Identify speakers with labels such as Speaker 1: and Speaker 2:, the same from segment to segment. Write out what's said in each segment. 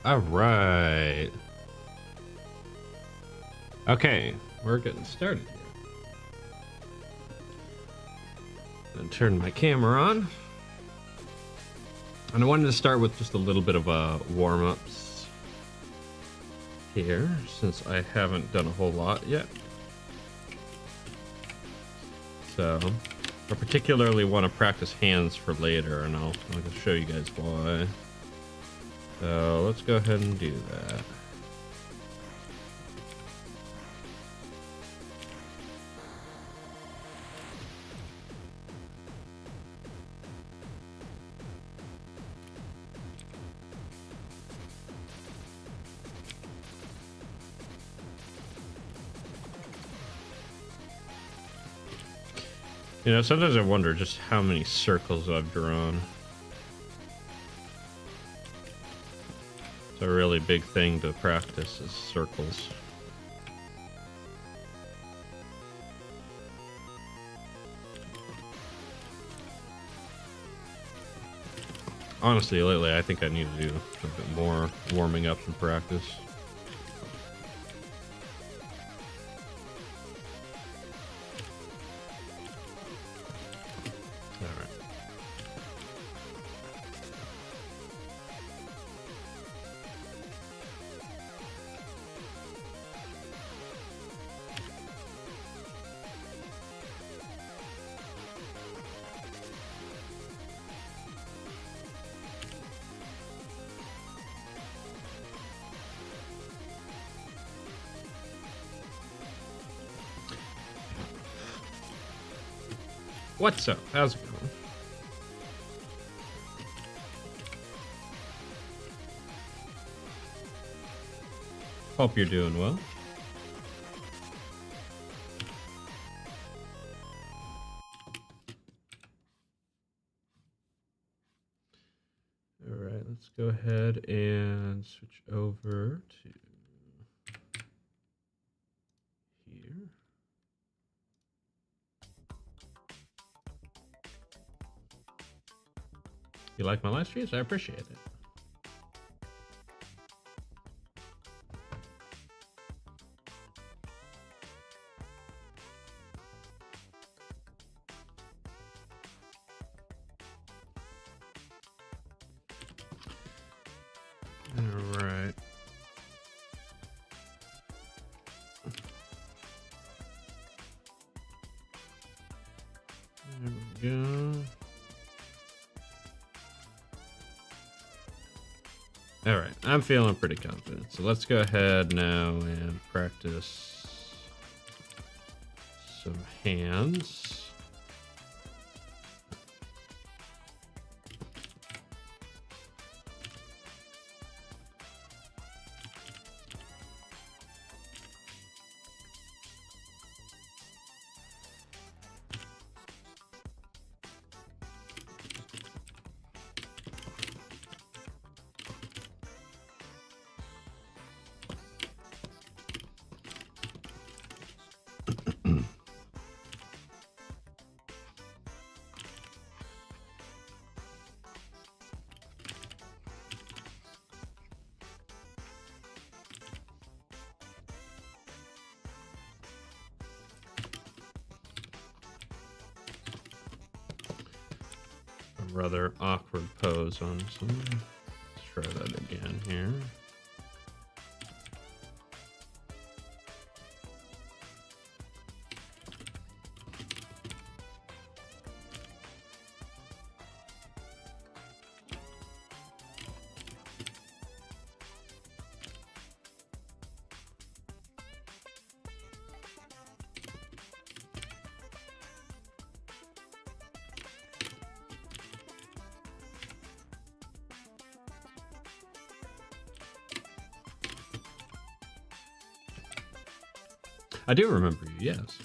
Speaker 1: All right. Okay, we're getting started here. Gonna turn my camera on. And I wanted to start with just a little bit of warm-ups here, since I haven't done a whole lot yet. So, I particularly want to practice hands for later, and I'll show you guys why. So let's go ahead and do that. You know, sometimes I wonder just how many circles I've drawn. It's a really big thing to practice is circles. Honestly, lately I think I need to do a bit more warming up and practice. What's up? How's it going? Hope you're doing well. All right, let's go ahead and switch over to here. You like my live streams? I appreciate it. All right. There we go. All right, I'm feeling pretty confident. So let's go ahead now and practice some hands. rather awkward pose on some. Let's try that again here. I do remember you, yes.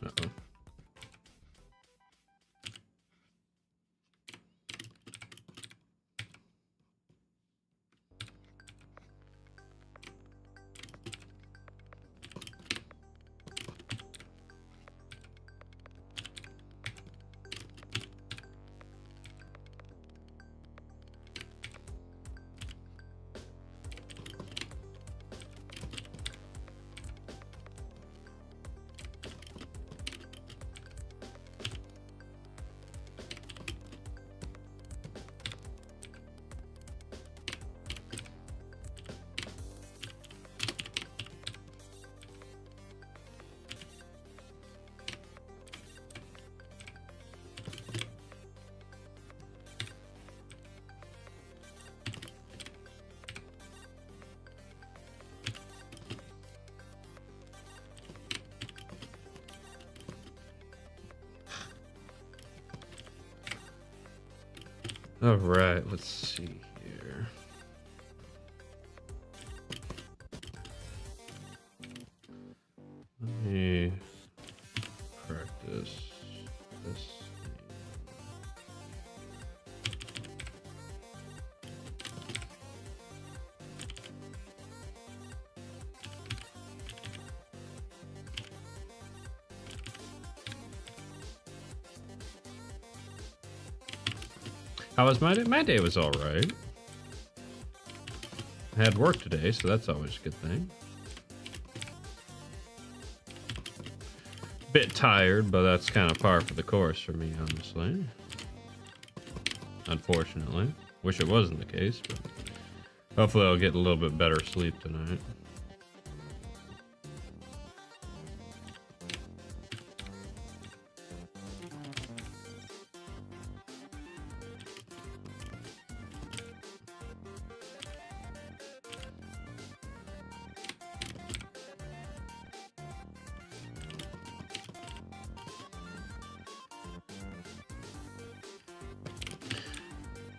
Speaker 1: Uh-oh. All right, let's see here. Let me practice this. How was my day? My day was all right. I had work today, so that's always a good thing. Bit tired, but that's kind of par for the course for me, honestly. Unfortunately. Wish it wasn't the case, but hopefully I'll get a little bit better sleep tonight.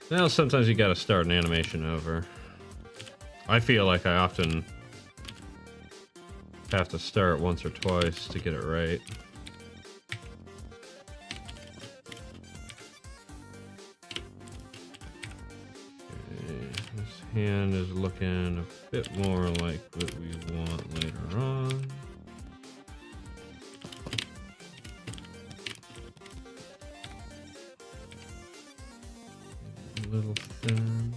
Speaker 1: Well, sometimes you gotta start an animation over. I feel like I often have to start once or twice to get it right. Okay, this hand is looking a bit more like what we want later on. little thin.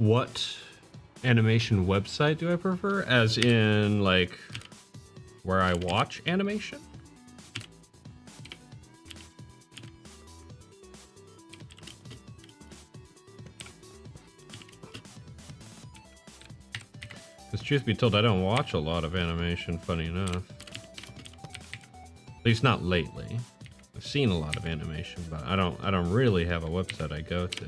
Speaker 1: What animation website do I prefer? As in, like, where I watch animation? Because truth be told, I don't watch a lot of animation, funny enough. At least not lately. I've seen a lot of animation, but I don't really have a website I go to.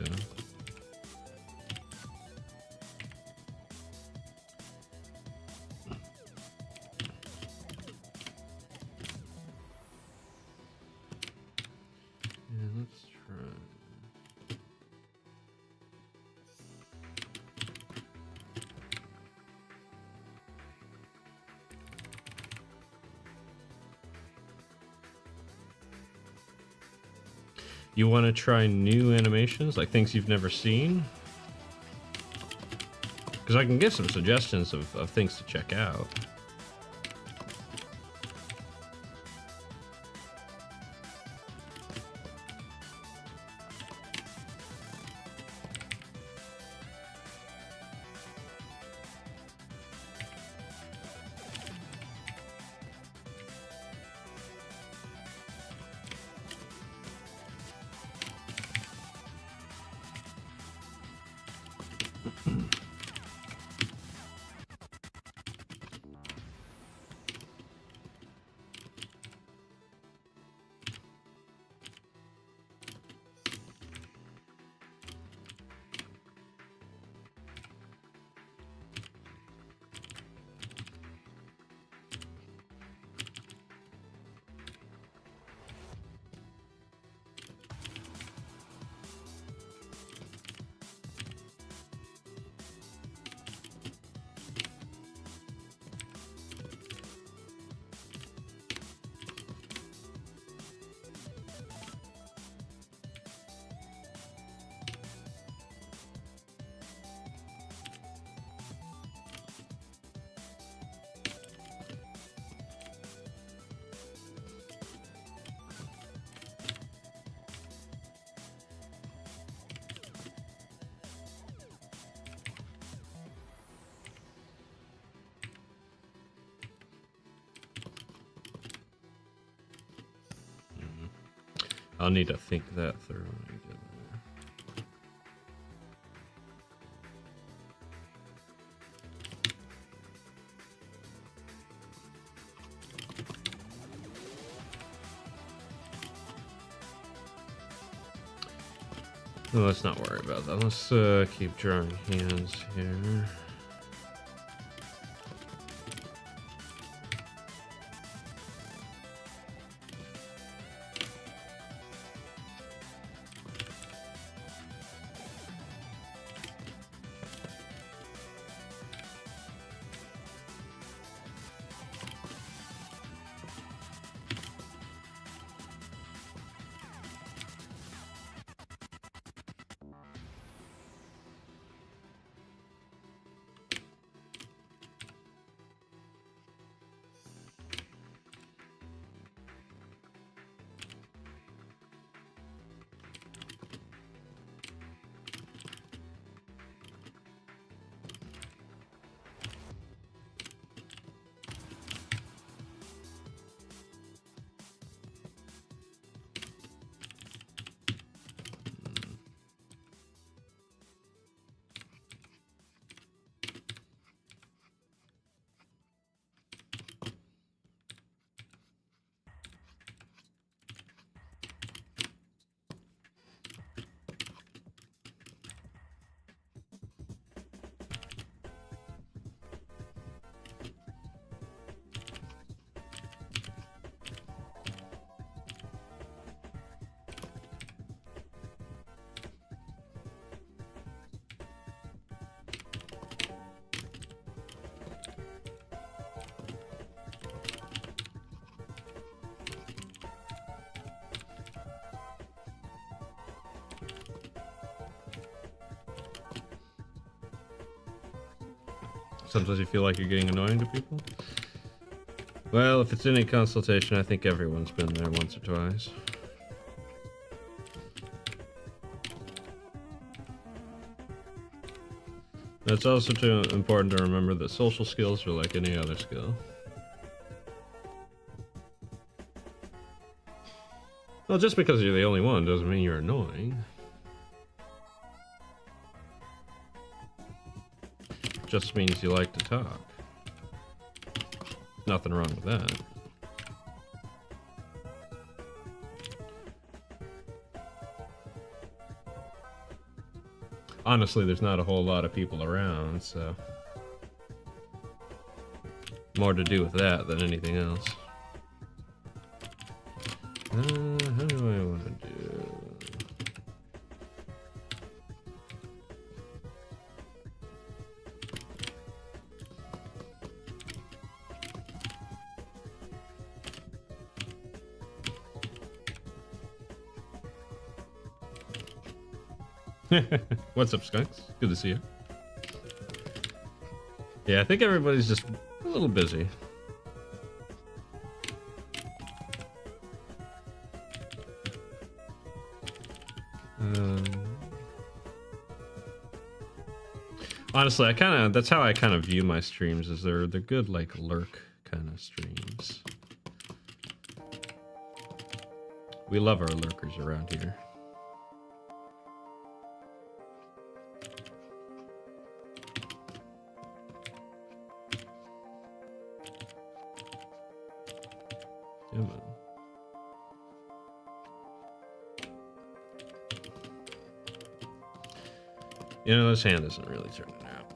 Speaker 1: You want to try new animations, like things you've never seen? Because I can give some suggestions of things to check out. I'll need to think that through when I get there. Let's not worry about that. Let's keep drawing hands here. Sometimes you feel like you're getting annoying to people. Well, if it's any consultation, I think everyone's been there once or twice. It's also too important to remember that social skills are like any other skill. Well, just because you're the only one doesn't mean you're annoying. Just means you like to talk. Nothing wrong with that. Honestly, there's not a whole lot of people around, so more to do with that than anything else. How do I want to do? What's up, Skunks? Good to see you. Yeah, I think everybody's just a little busy. Honestly, that's how I kind of view my streams, is they're good like lurk kind of streams. We love our lurkers around here. Come on. You know, this hand isn't really turning out.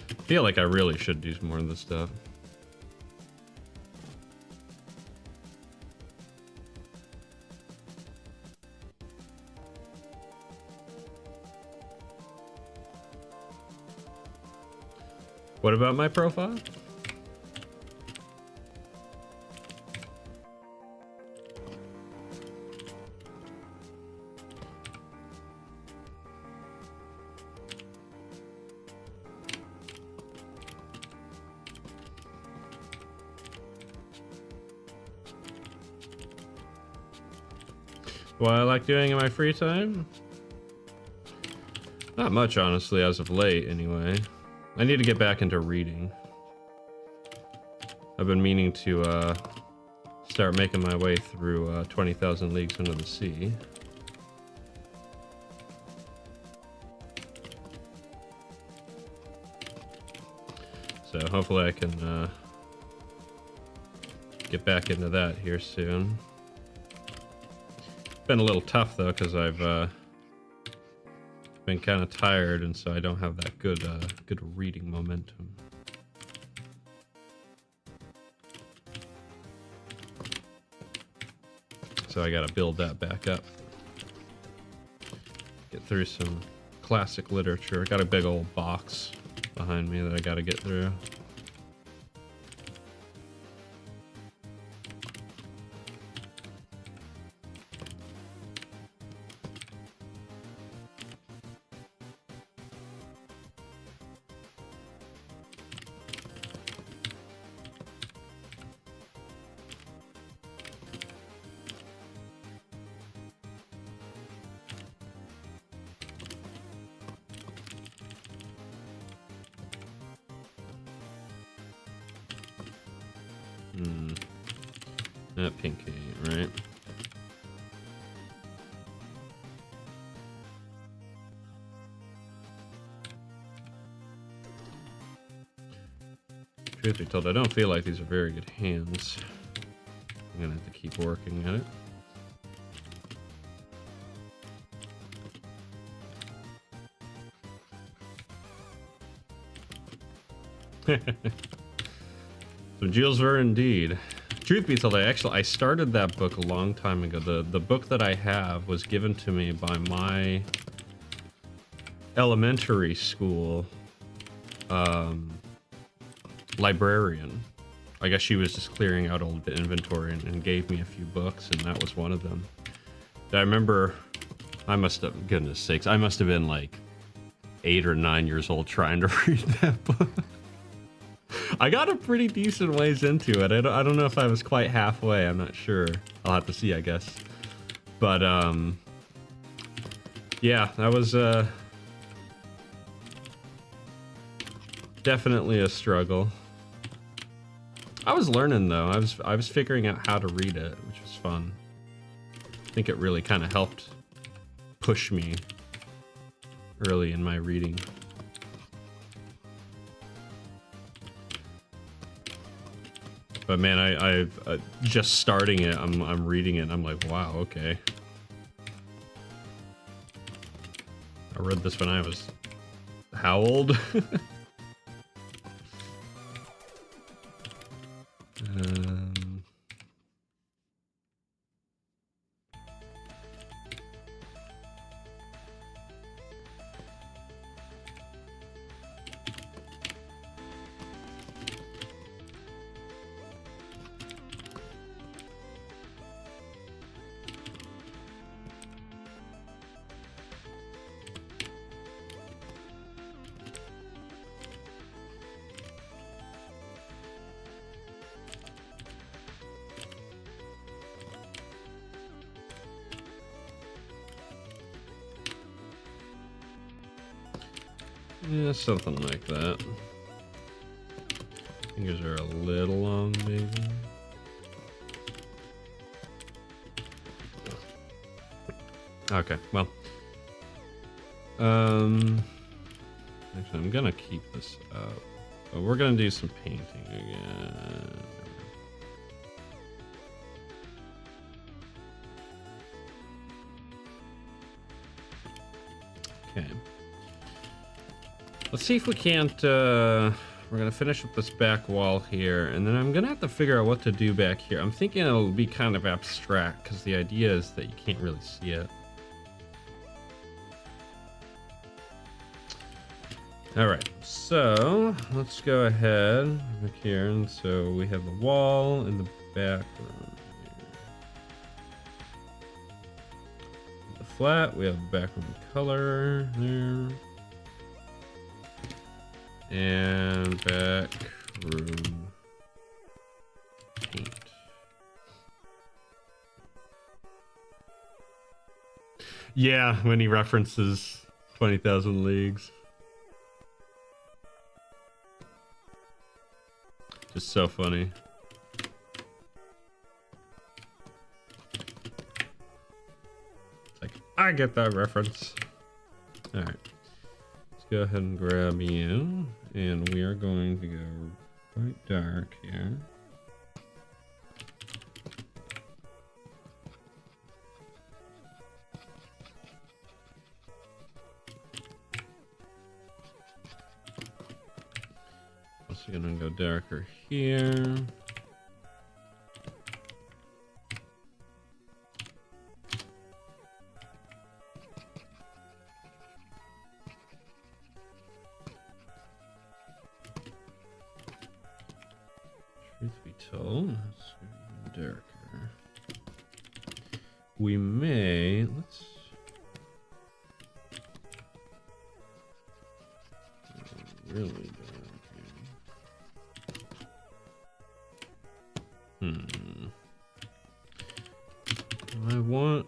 Speaker 1: I feel like I really should do more of this stuff. What about my profile? What I like doing in my free time? Not much, honestly, as of late, anyway. I need to get back into reading. I've been meaning to start making my way through 20,000 Leagues Under the Sea. So hopefully I can get back into that here soon. Been a little tough though, because I've been kind of tired, and so I don't have that good reading momentum. So I gotta build that back up. Get through some classic literature. I got a big old box behind me that I gotta get through. That pink ain't right. Truth be told, I don't feel like these are very good hands. I'm gonna have to keep working at it. So Jules Verne indeed. Truth be told, I started that book a long time ago. The book that I have was given to me by my elementary school librarian. I guess she was just clearing out old inventory and gave me a few books, and that was one of them. I remember, goodness sakes, I must have been like 8 or 9 years old trying to read that book. I got a pretty decent ways into it. I don't know if I was quite halfway. I'm not sure. I'll have to see, I guess. But yeah, that was definitely a struggle. I was learning though. I was figuring out how to read it, which was fun. I think it really kind of helped push me early in my reading. But man, I've just starting it. I'm reading it. And I'm like, wow, okay. I read this when I was how old? Yeah, something like that. Fingers are a little long, maybe. Okay, well. Actually, I'm gonna keep this up. But we're gonna do some painting again. Okay. Let's see if we can't, we're gonna finish up this back wall here, and then I'm gonna have to figure out what to do back here. I'm thinking it'll be kind of abstract, because the idea is that you can't really see it. Alright, so let's go ahead back here, and so we have the wall in the background here. The flat, we have the background color there. And back room paint. Yeah, when he references 20,000 Leagues. Just so funny. It's like, I get that reference. Alright. Go ahead and grab you, and we are going to go quite dark here. Also gonna go darker here. Truth be told, let's go darker. We may, let's really dark here. I want,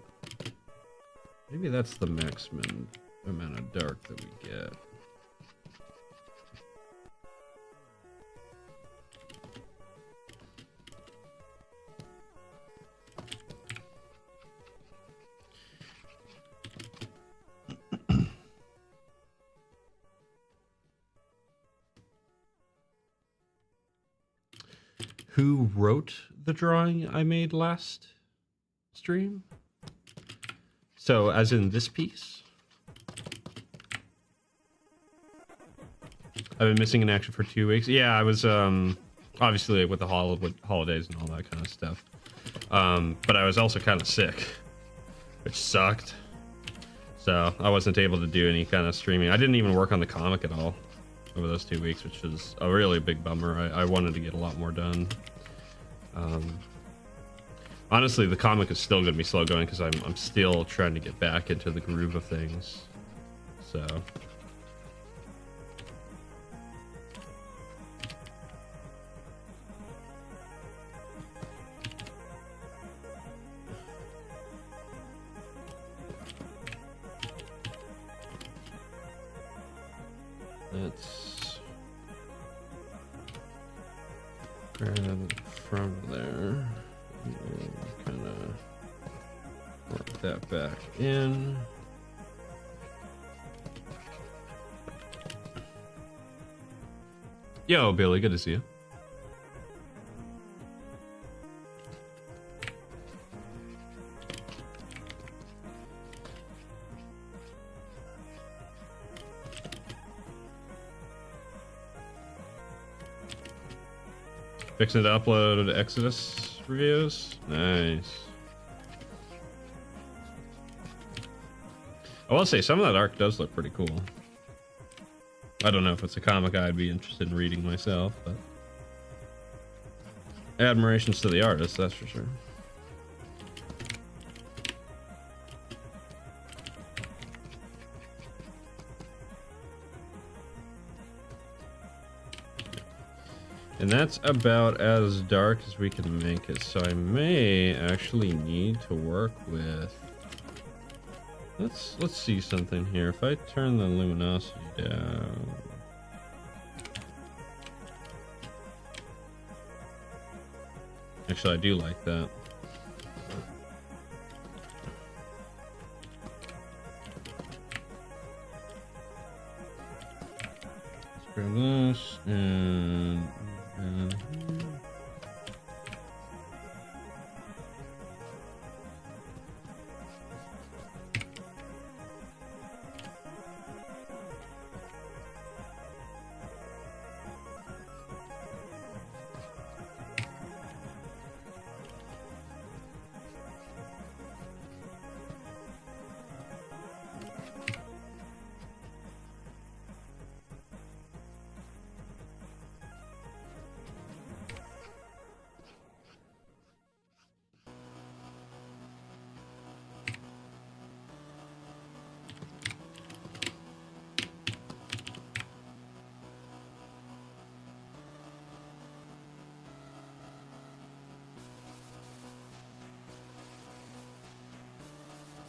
Speaker 1: maybe that's the maximum amount of dark that we get. Who wrote the drawing I made last stream? So, as in this piece? I've been missing in action for 2 weeks. Yeah, I was, obviously with the holidays and all that kind of stuff. But I was also kind of sick, which sucked. So, I wasn't able to do any kind of streaming. I didn't even work on the comic at all over those 2 weeks, which was a really big bummer. I wanted to get a lot more done. Honestly, the comic is still going to be slow going because I'm still trying to get back into the groove of things. So, grab from there. Kind of work that back in. Yo, Billy, good to see you. Fixing to upload Exodus reviews. Nice. I will say some of that arc does look pretty cool. I don't know if it's a comic I'd be interested in reading myself, but admirations to the artist, that's for sure. And that's about as dark as we can make it, so I may actually need to work with... Let's see something here. If I turn the luminosity down... Actually, I do like that. Let's grab this and...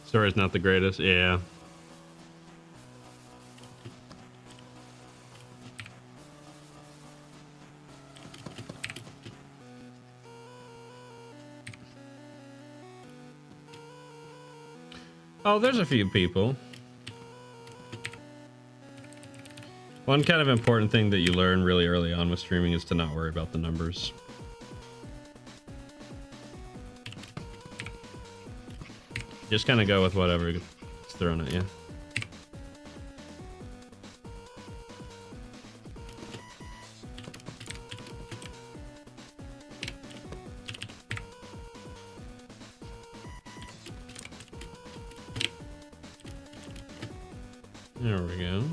Speaker 1: Story's not the greatest, yeah. Oh, there's a few people. One kind of important thing that you learn really early on with streaming is to not worry about the numbers. Just kind of go with whatever is thrown at you. There we go.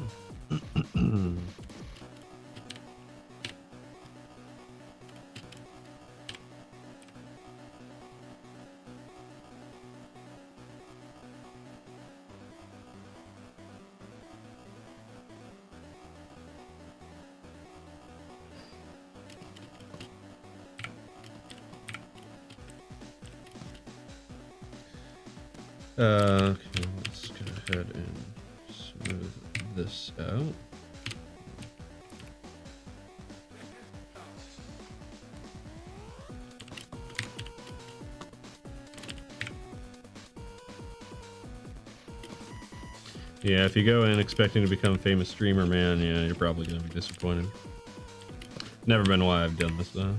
Speaker 1: Okay, let's go ahead and smooth this out. Yeah, if you go in expecting to become a famous streamer, man, yeah, you're probably gonna be disappointed. Never been why I've done this though.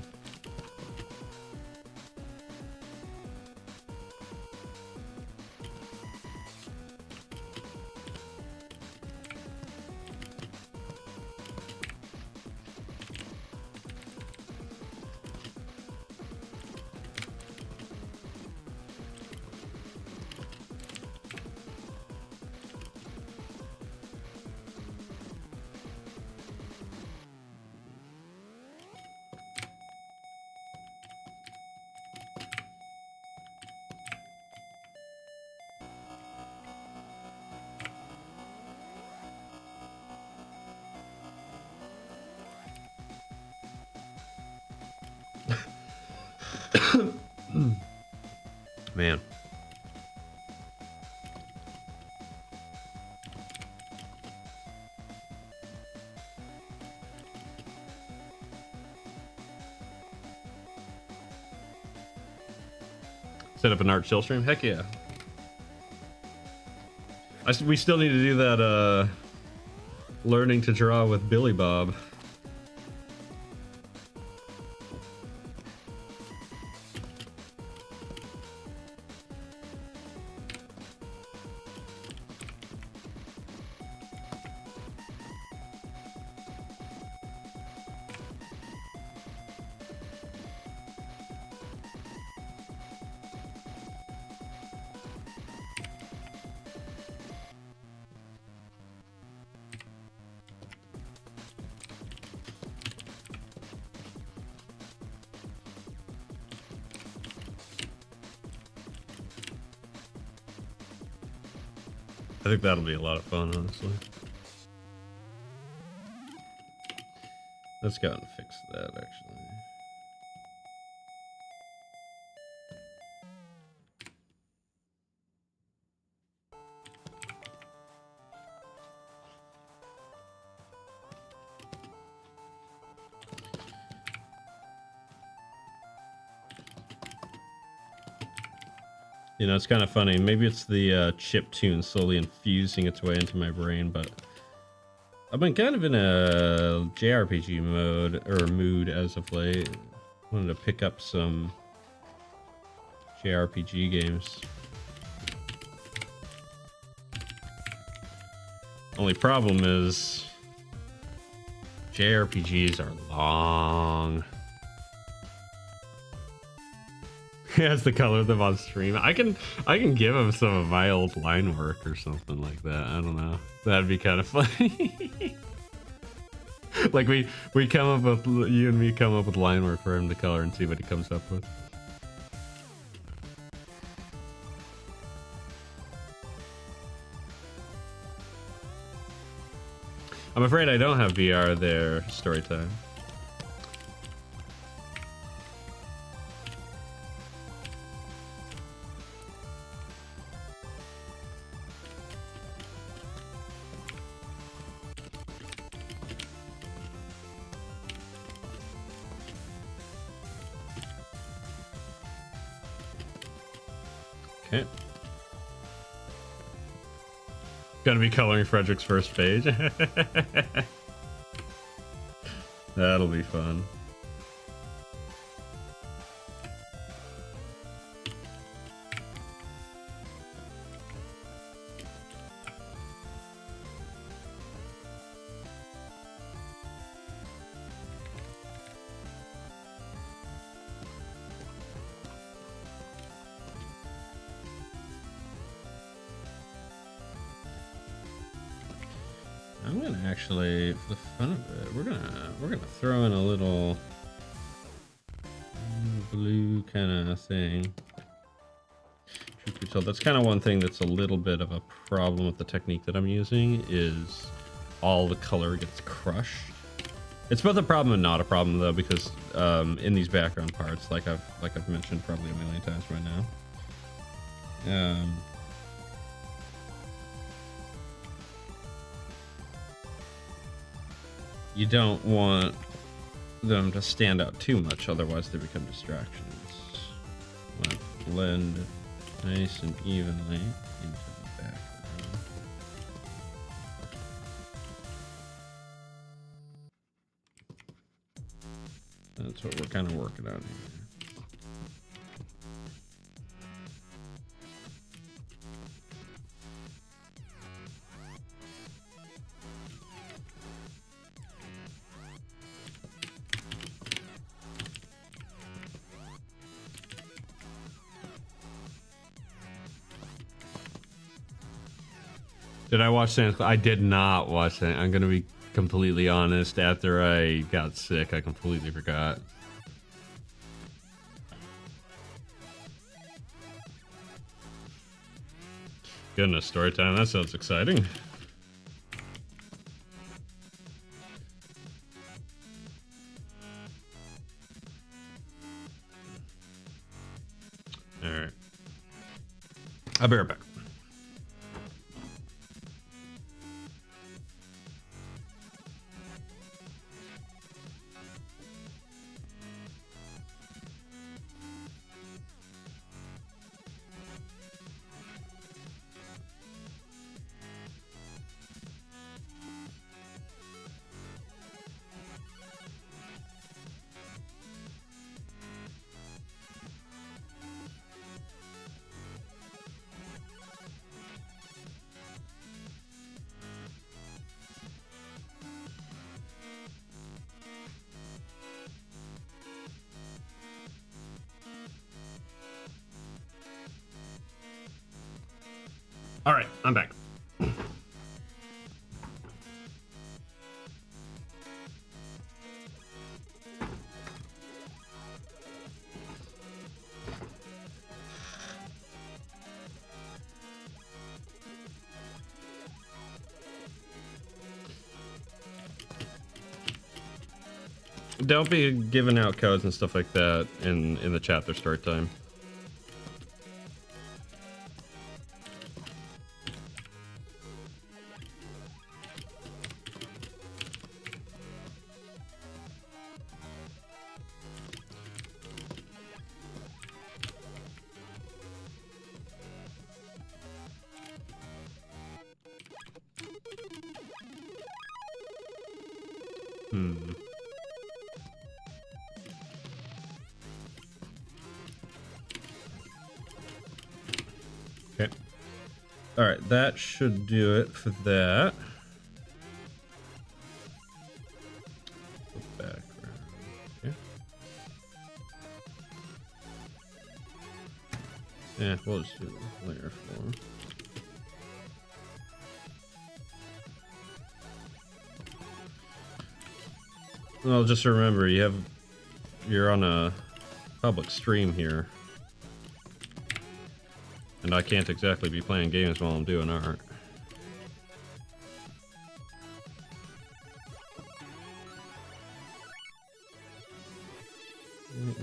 Speaker 1: Man. Set up an art chill stream? Heck yeah. We still need to do that, learning to draw with Billy Bob. I think that'll be a lot of fun, honestly. Let's go and fix that, actually. You know, it's kind of funny. Maybe it's the chip tune slowly infusing its way into my brain, but I've been kind of in a JRPG mode or mood as of late. Wanted to pick up some JRPG games. Only problem is JRPGs are long. He has to color them on stream. I can give him some of my old line work or something like that. I don't know. That'd be kind of funny. Like we come up with, you and me come up with line work for him to color and see what he comes up with. I'm afraid I don't have VR there, story time. Okay. Gonna be coloring Frederick's first page. That'll be fun. I'm gonna actually, for the fun of it, we're gonna throw in a little blue kind of thing. Truth be told, that's kind of one thing that's a little bit of a problem with the technique that I'm using, is all the color gets crushed. It's both a problem and not a problem though, because in these background parts, like I've mentioned probably a million times by now, you don't want them to stand out too much, otherwise they become distractions. Want to blend nice and evenly into the background. That's what we're kind of working on here. Did I watch Santa Claus? I did not watch that. I'm gonna be completely honest. After I got sick, I completely forgot. Goodness, story time. That sounds exciting. All right. I'll be right back. All right, I'm back. Don't be giving out codes and stuff like that in the chat. Their start time. Okay. All right, that should do it for that. Background. Okay. Yeah, we'll just do layer 4. Well, just remember, you're on a public stream here. And I can't exactly be playing games while I'm doing art.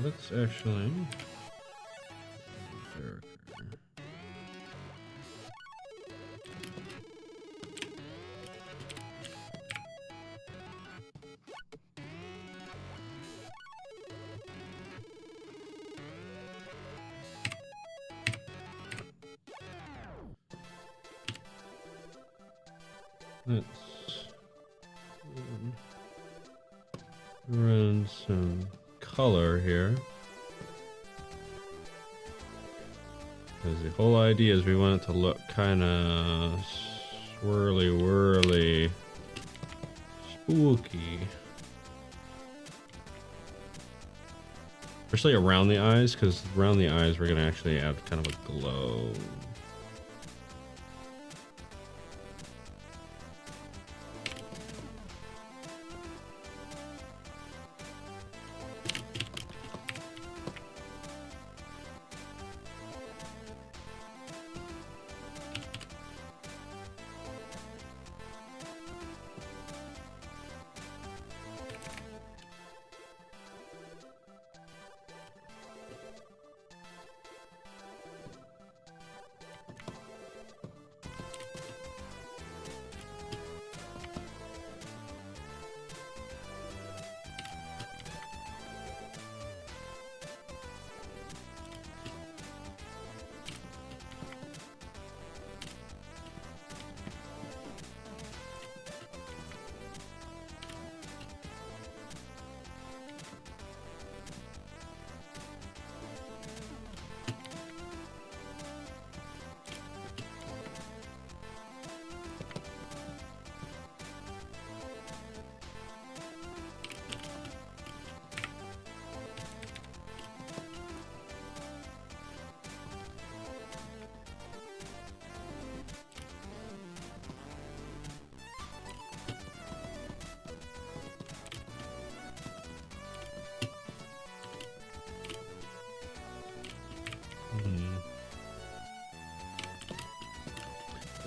Speaker 1: Let's actually... Let's run some color here. Because the whole idea is we want it to look kind of swirly whirly, spooky. Especially around the eyes, because around the eyes we're going to actually add kind of a glow.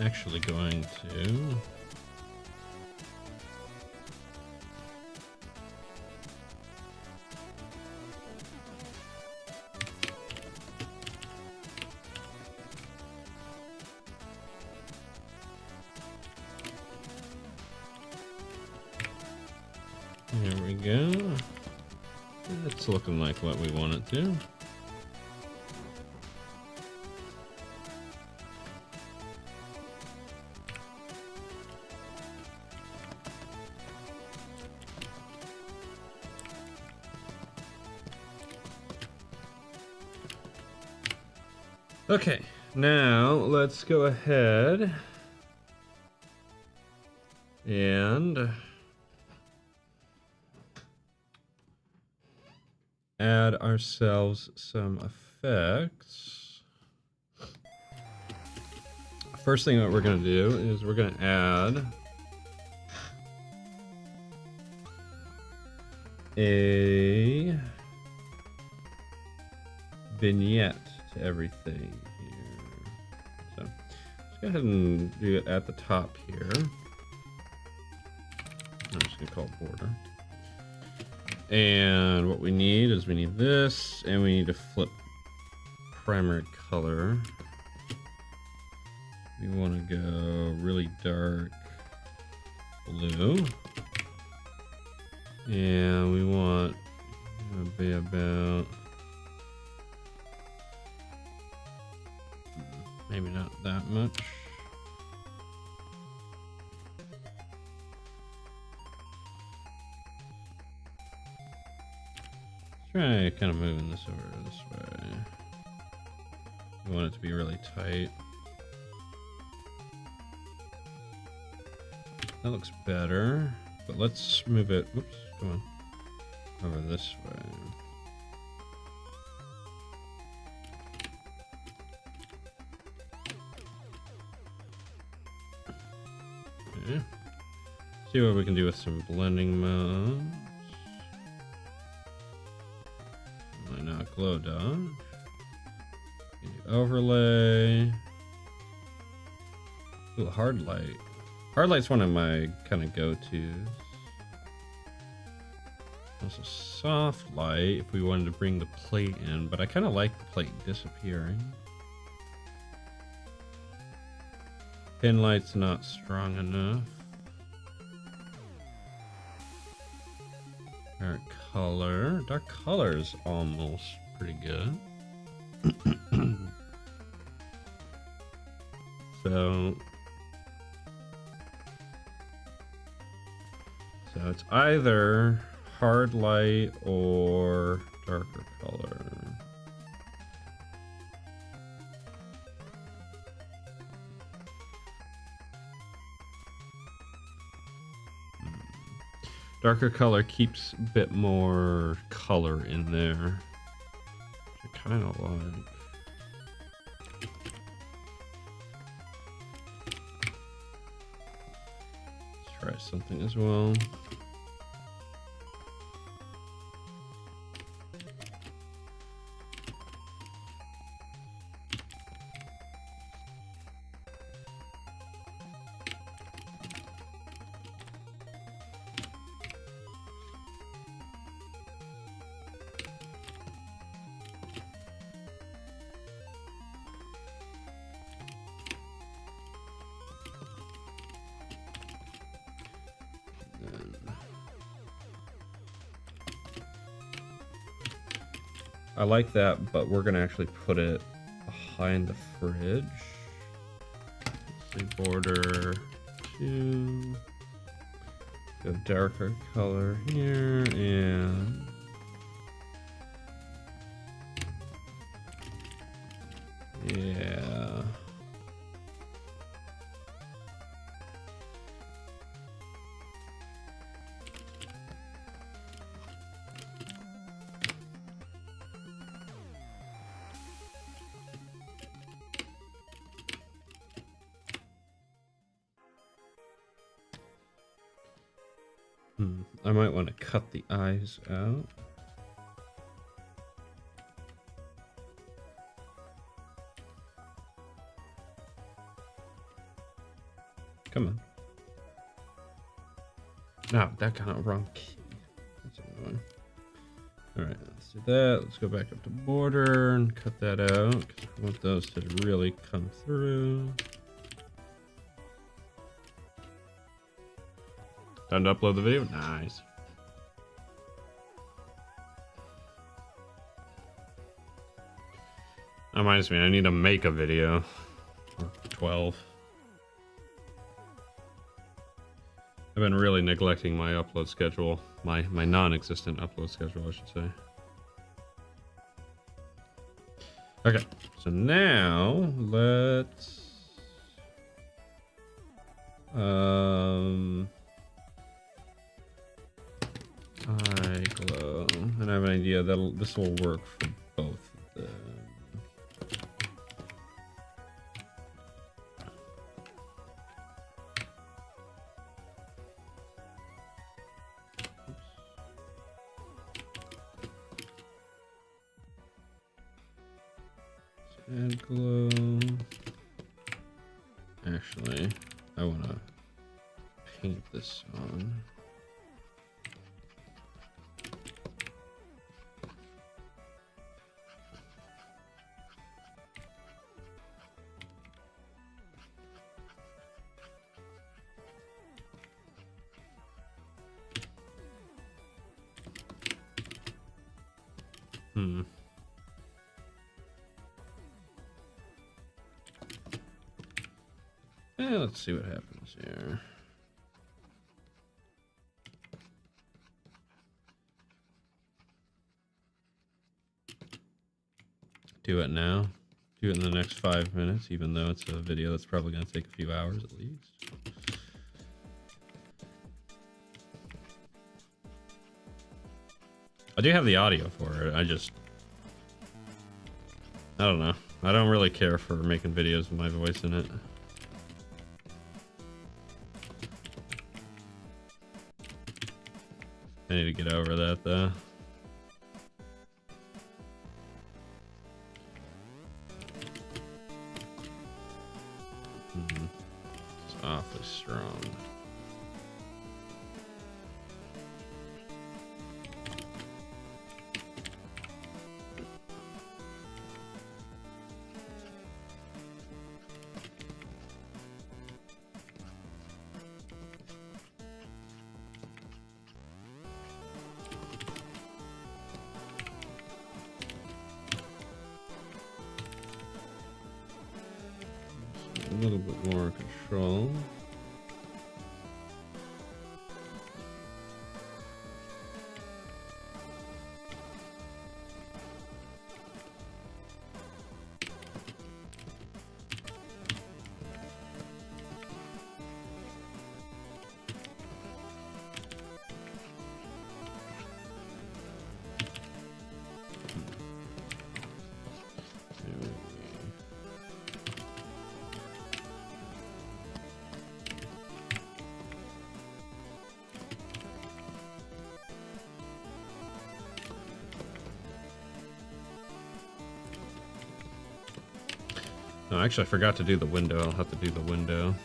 Speaker 1: Actually going to there we go. It's looking like what we want it to. Okay, now let's go ahead and add ourselves some effects. First thing that we're going to do is we're going to add a vignette to everything here. So let's go ahead and do it at the top here. I'm just gonna call it border. And what we need is we need this, and we need to flip primary color. We want to go really dark blue. And we want to be about, maybe not that much. Try kind of moving this over this way. We want it to be really tight. That looks better, but let's move it. Oops, come on. Over this way. Okay. See what we can do with some blending modes. Why not glow dodge? Overlay. Ooh, hard light. Hard light's one of my kind of go-tos. Also soft light if we wanted to bring the plate in, but I kind of like the plate disappearing. Pin light's not strong enough. Dark color. Dark color is almost pretty good. So it's either hard light or darker color. Darker color keeps a bit more color in there, which I kind of like. Let's try something as well. I like that, but we're gonna actually put it behind the fridge. Let's say border 2. Go darker color here, and yeah. I might want to cut the eyes out. Come on. No, that got a wrong key. That's annoying. Alright, let's do that. Let's go back up to border and cut that out, because I want those to really come through. Time to upload the video? Nice. That reminds me, I need to make a video. 12. I've been really neglecting my upload schedule. My non-existent upload schedule, I should say. Okay, so now let's... eye glow, and I have an idea that this will work for both of them. Add glow. Actually, I want to paint this on. Let's see what happens here. Do it now. Do it in the next 5 minutes, even though it's a video that's probably going to take a few hours at least. I do have the audio for it. I don't know. I don't really care for making videos with my voice in it. I need to get over that though. It's awfully strong. A little bit more control. No, actually, I forgot to do the window. I'll have to do the window.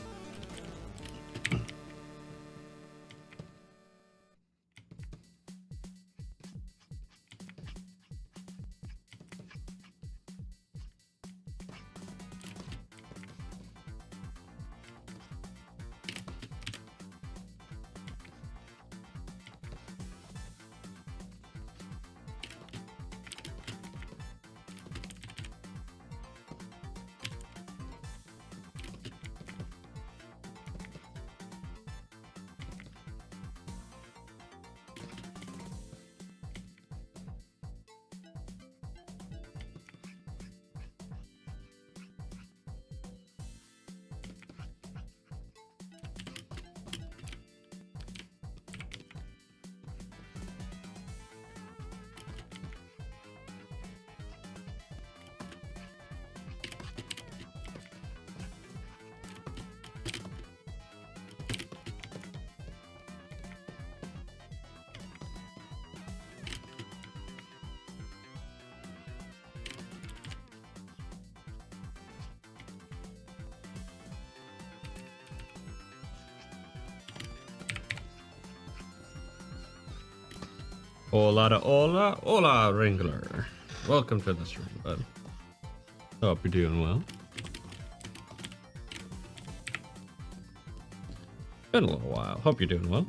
Speaker 1: Hola, hola, hola, Wrangler. Welcome to the stream, bud. Hope you're doing well. Been a little while. Hope you're doing well.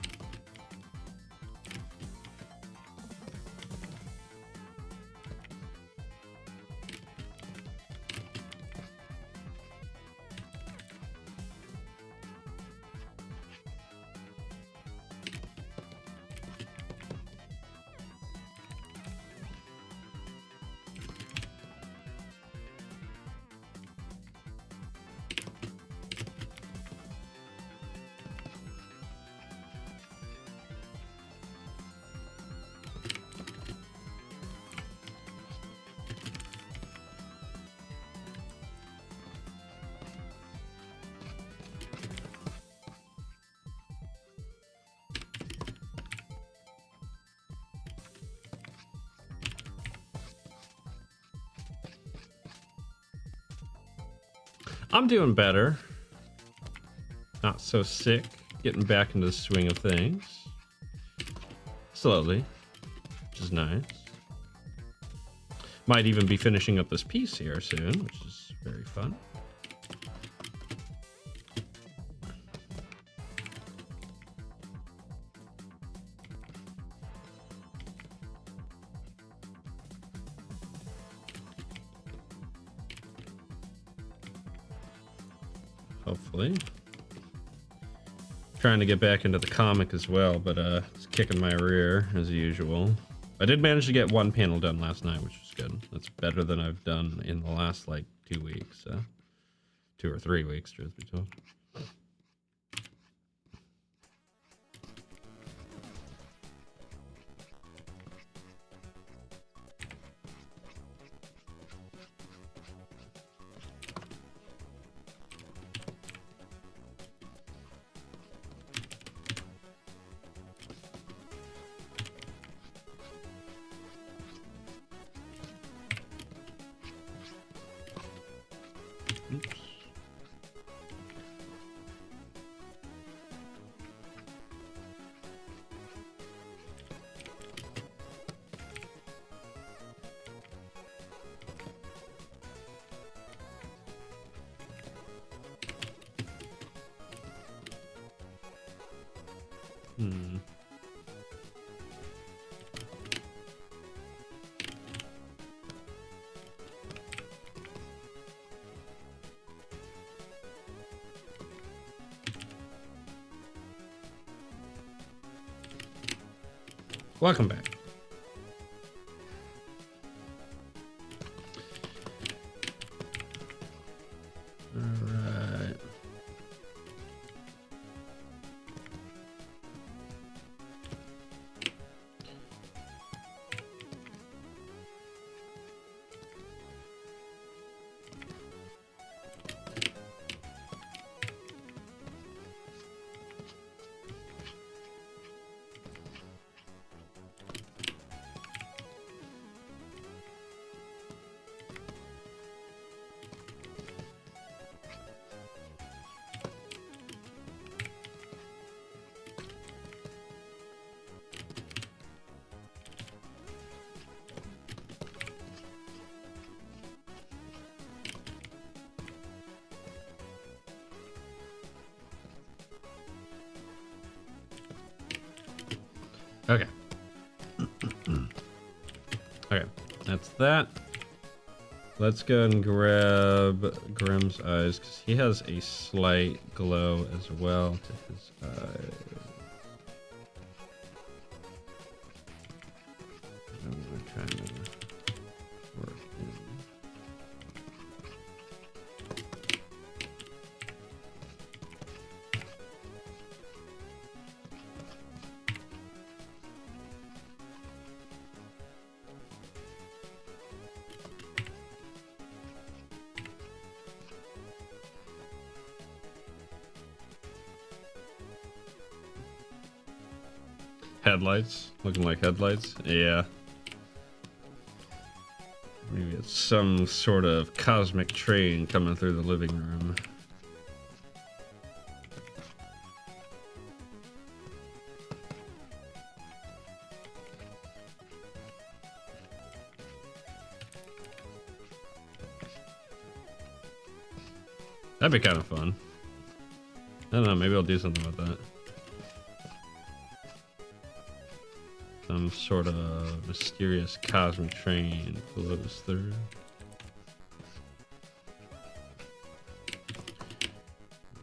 Speaker 1: I'm doing better. Not so sick. Getting back into the swing of things. Slowly. Which is nice. Might even be finishing up this piece here soon, which is very fun. Hopefully. Trying to get back into the comic as well, but it's kicking my rear as usual. I did manage to get one panel done last night, which was good. That's better than I've done in the last like 2 weeks. 2 or 3 weeks, truth be told. Oops. Welcome back. All right. Okay. Okay, that's that. Let's go and grab Grimm's eyes, because he has a slight glow as well to his eyes. I'm gonna try to work in. Headlights, looking like headlights. Yeah. Maybe it's some sort of cosmic train coming through the living room. That'd be kind of fun. I don't know, maybe I'll do something with that. Some sort of mysterious cosmic train flows through.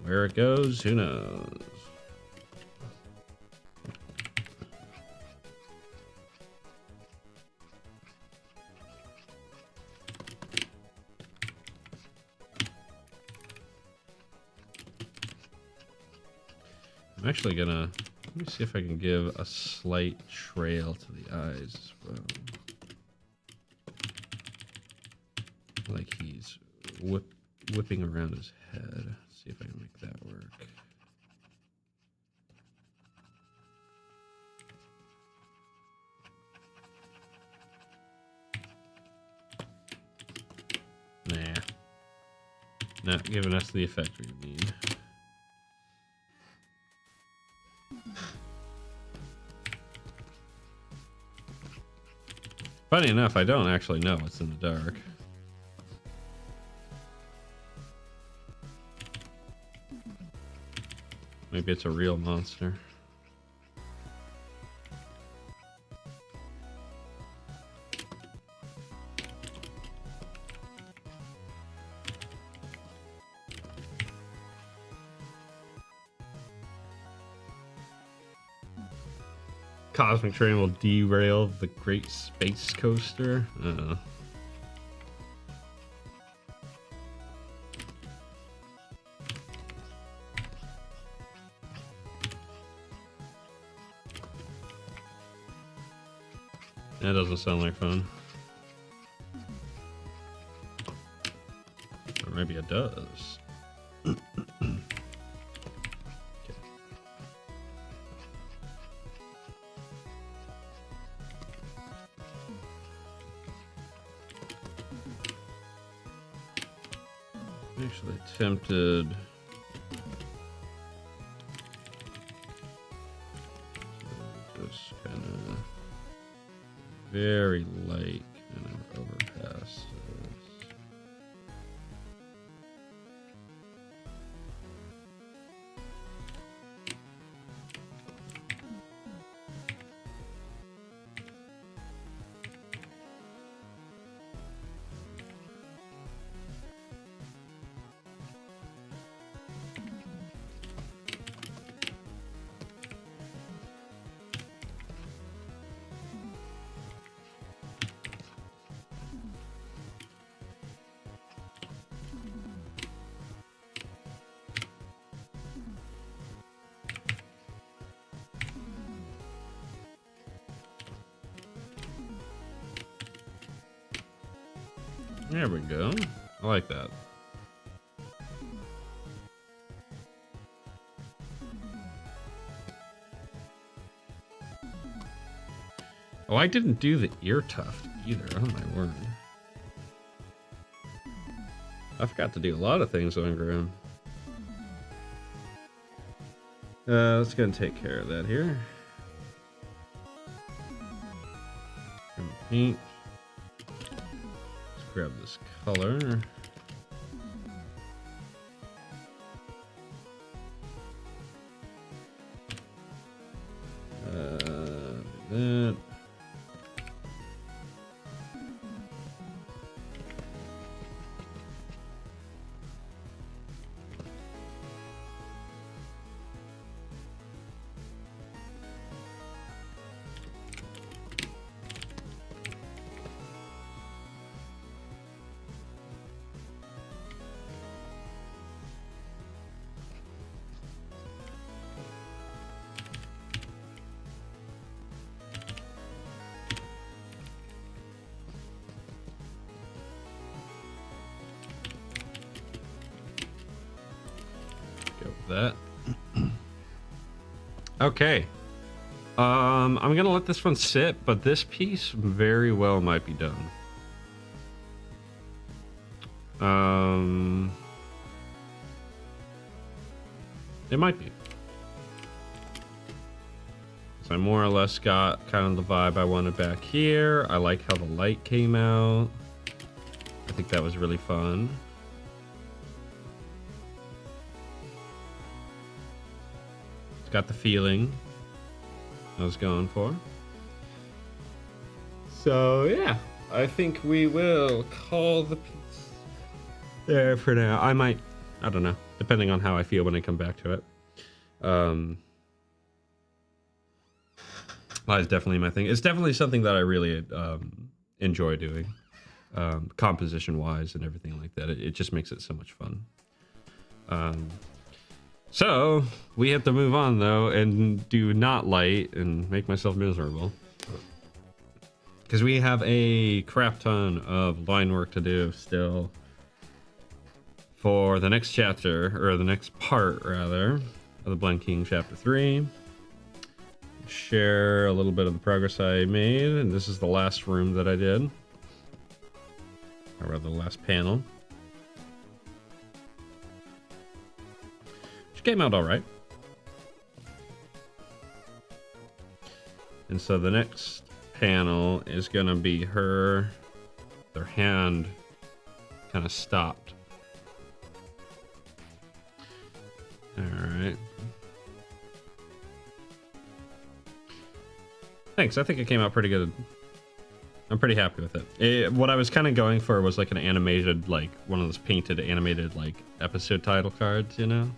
Speaker 1: Where it goes, who knows? I'm actually gonna, let me see if I can give a slight trail to the eyes as well. Like he's whipping around his head. Let's see if I can make that work. Nah. Not giving us the effect we need. Funny enough, I don't actually know what's in the dark. Maybe it's a real monster. Cosmic train will derail the Great Space Coaster. That doesn't sound like fun. Or maybe it does. Actually tempted to just kind of very light kind of overpass this. There we go. I like that. Oh, I didn't do the ear tuft either. Oh my word. I forgot to do a lot of things on ground. Let's go and take care of that here. Paint. Grab this color. That. That. Okay. I'm gonna let this one sit, but this piece very well might be done. It might be. So I more or less got kind of the vibe I wanted back here. I like how the light came out. I think that was really fun. Got the feeling I was going for. So yeah, I think we will call the piece there for now. I don't know, depending on how I feel when I come back to it. It's definitely my thing. It's definitely something that I really enjoy doing, composition wise and everything like that. It just makes it so much fun. So, we have to move on, though, and do not light and make myself miserable. Because we have a crap ton of line work to do still for the next chapter, or the next part, rather, of the Blend King Chapter 3. Share a little bit of the progress I made, and this is the last room that I did. Or rather, the last panel. She came out all right. And so the next panel is gonna be her, their hand kind of stopped. All right. Thanks. I think it came out pretty good. I'm pretty happy with it. What I was kind of going for was like an animated, like one of those painted animated like episode title cards, you know.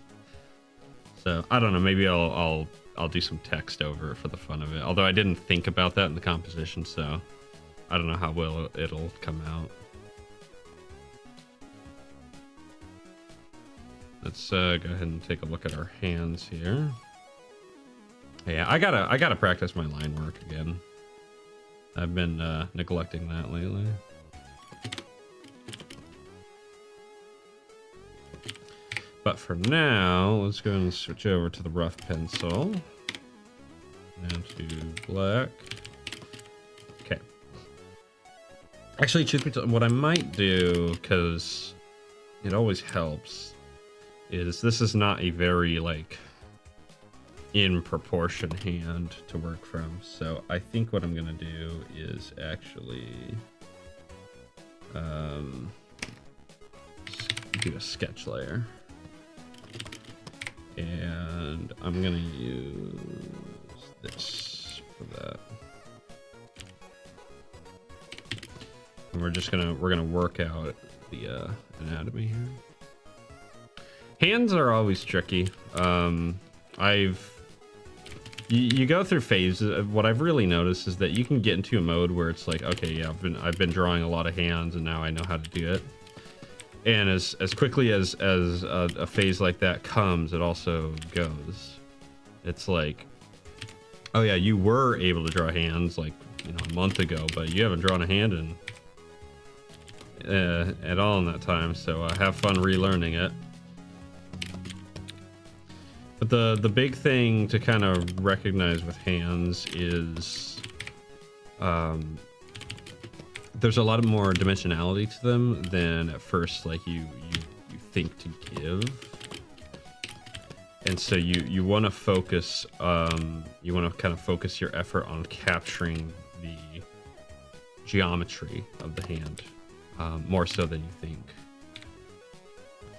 Speaker 1: So I don't know. Maybe I'll do some text over it for the fun of it. Although I didn't think about that in the composition, so I don't know how well it'll come out. Let's go ahead and take a look at our hands here. Yeah, I gotta practice my line work again. I've been neglecting that lately. But for now, let's go and switch over to the rough pencil. And to black. Okay. Actually, truth be told, what I might do, because it always helps, is this is not a very, like, in proportion hand to work from. So I think what I'm gonna do is actually do a sketch layer. And I'm gonna use this for that. And we're gonna work out the anatomy here. Hands are always tricky. You go through phases. What I've really noticed is that you can get into a mode where it's like, okay, yeah, I've been drawing a lot of hands and now I know how to do it. And as quickly as a phase like that comes, it also goes. It's like, oh yeah, you were able to draw hands like, you know, a month ago, but you haven't drawn a hand in at all in that time. So have fun relearning it. But the big thing to kind of recognize with hands is there's a lot of more dimensionality to them than at first like you think to give. And so you want to focus you want to kind of focus your effort on capturing the geometry of the hand more so than you think.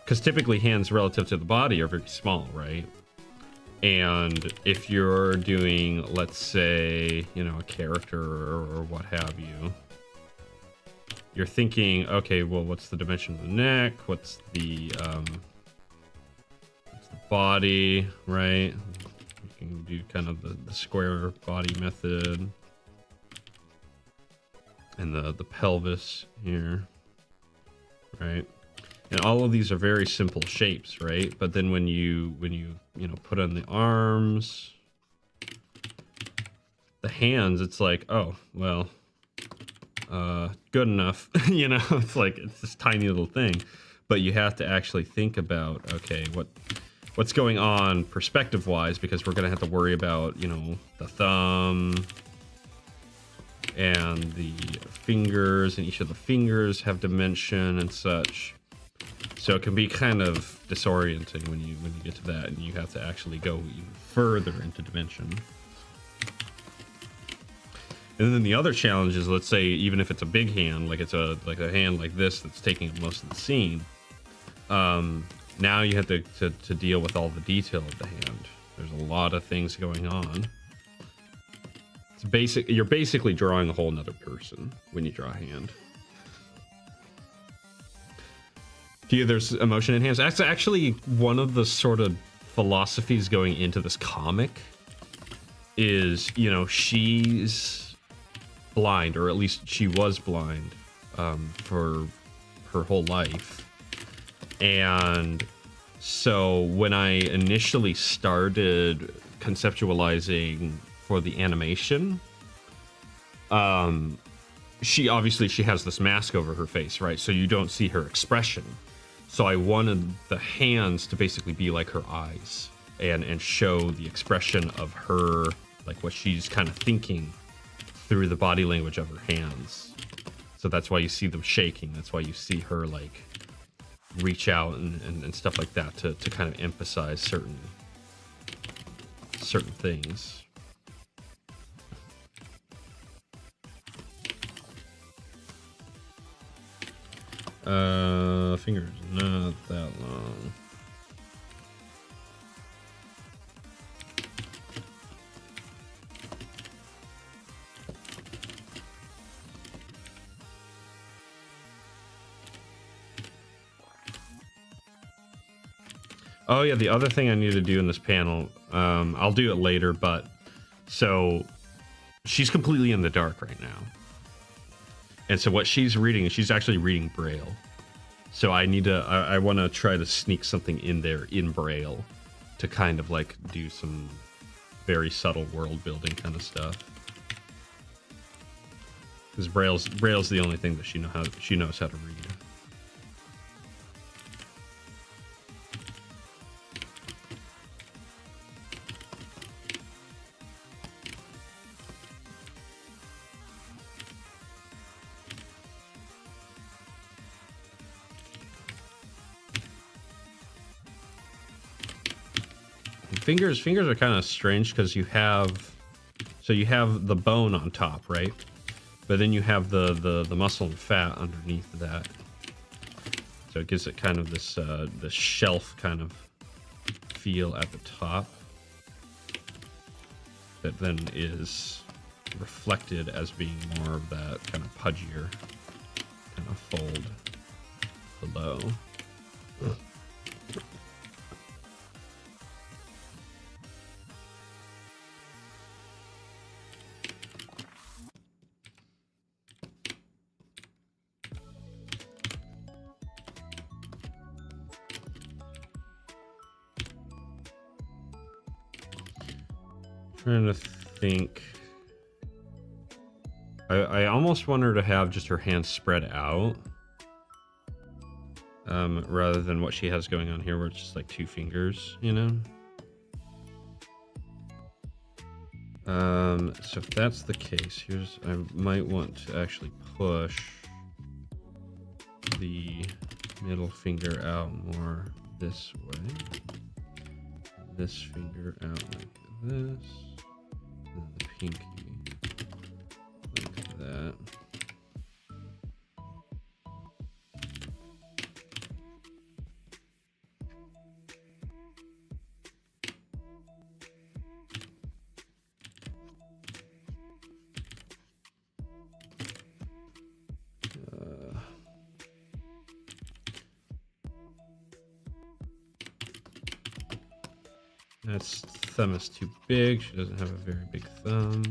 Speaker 1: Because typically hands relative to the body are very small, right? And if you're doing, let's say, you know, a character or what have you, you're thinking, okay, well, what's the dimension of the neck? What's the body, right? You can do kind of the square body method. And the pelvis here, right? And all of these are very simple shapes, right? But then when you put on the arms, the hands, it's like, oh, well, good enough. You know, it's like, it's this tiny little thing. But you have to actually think about, okay, what's going on perspective-wise, because we're going to have to worry about, you know, the thumb and the fingers, and each of the fingers have dimension and such. So it can be kind of disorienting when you get to that, and you have to actually go even further into dimension. And then the other challenge is, let's say, even if it's a big hand, like it's a hand like this that's taking up most of the scene, now you have to deal with all the detail of the hand. There's a lot of things going on. You're basically drawing a whole nother person when you draw a hand. There's emotion in hands. That's actually one of the sort of philosophies going into this comic is, you know, she's blind, or at least she was blind for her whole life. And so when I initially started conceptualizing for the animation, she has this mask over her face, right? So you don't see her expression. So I wanted the hands to basically be like her eyes and show the expression of her, like what she's kind of thinking through the body language of her hands. So that's why you see them shaking. That's why you see her like reach out and stuff like that to kind of emphasize certain things. Fingers not that long. Oh yeah, the other thing I need to do in this panel, I'll do it later, but so she's completely in the dark right now. And so what she's reading, she's actually reading Braille. So I need to, I want to try to sneak something in there in Braille to kind of like do some very subtle world building kind of stuff. Because Braille's the only thing that she knows how to read. Fingers are kind of strange because you have the bone on top, right? But then you have the muscle and fat underneath that. So it gives it kind of this this shelf kind of feel at the top that then is reflected as being more of that kind of pudgier kind of fold below. Trying to think. I almost want her to have just her hands spread out, rather than what she has going on here, where it's just like two fingers, you know. So if that's the case, I might want to actually push the middle finger out more this way. This finger out like this. And the pinky like that. That's thumb is too big. She doesn't have a very big thumb.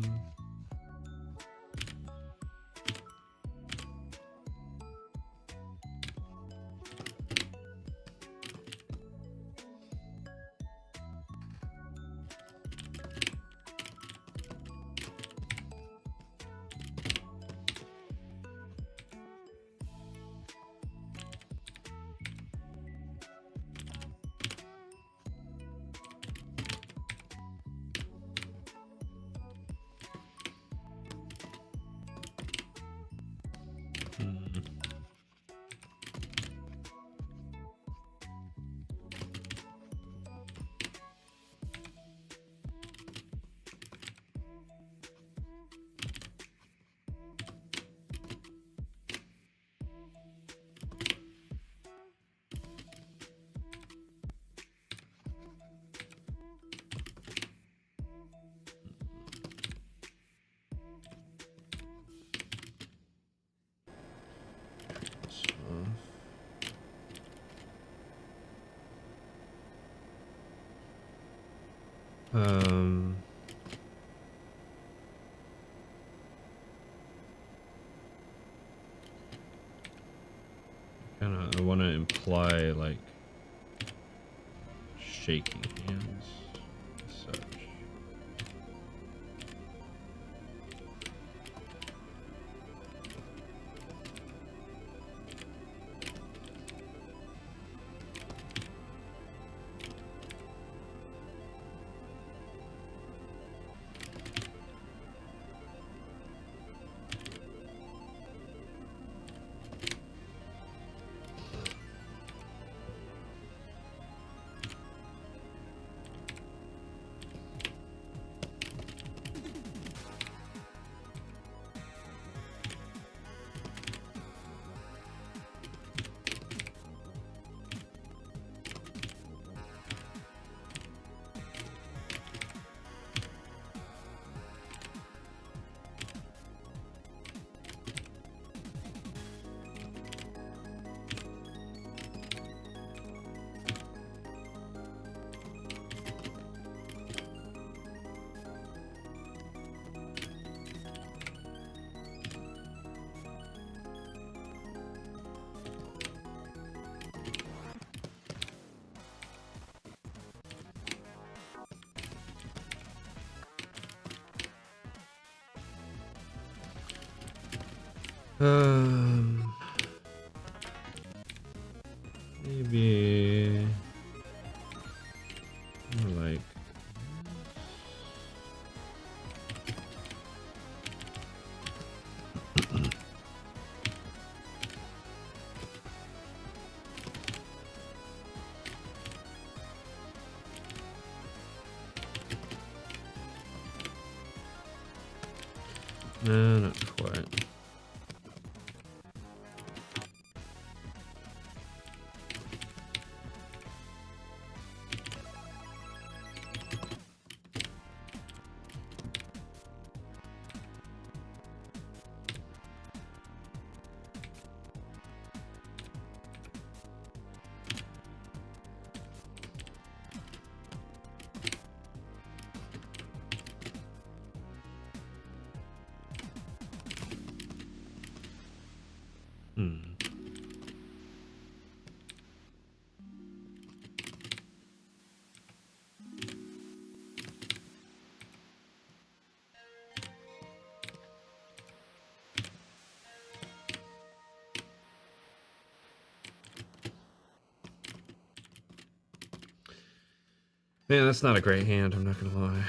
Speaker 1: I want to imply like shaking hands as such. Um, maybe more like. No, not quite. Man, that's not a great hand, I'm not gonna lie.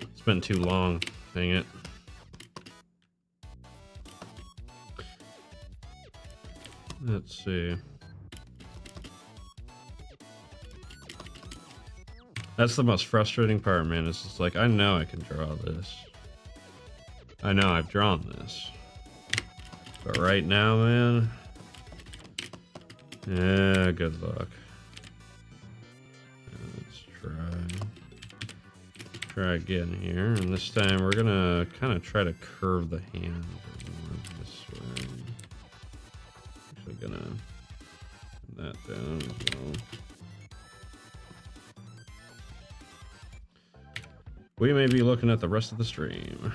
Speaker 1: It's been too long, dang it. Let's see. That's the most frustrating part, man. It's just like, I know I can draw this. I know I've drawn this. But right now, man... Yeah, good luck. Let's try again here, and this time we're gonna kind of try to curve the hand this way. Actually gonna put that down as well. We may be looking at the rest of the stream.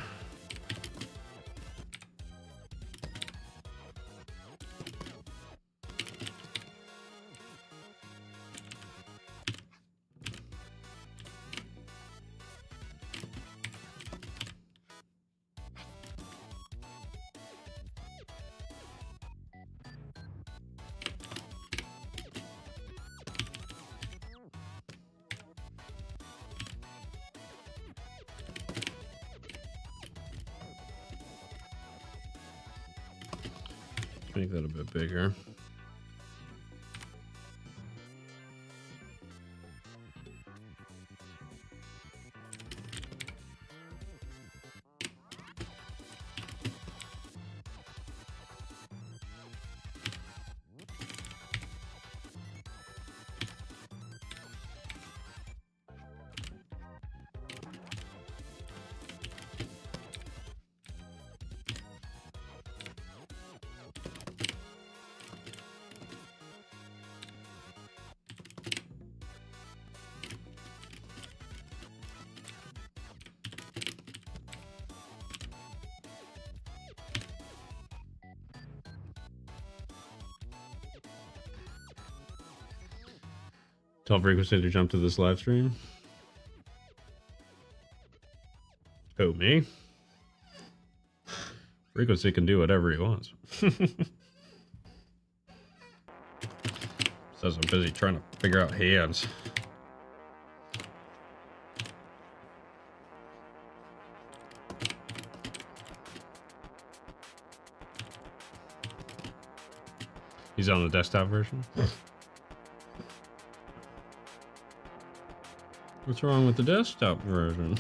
Speaker 1: Make that a bit bigger. Tell Frequency to jump to this live stream. Who, me? Frequency can do whatever he wants. Says I'm busy trying to figure out hands. He's on the desktop version? What's wrong with the desktop version?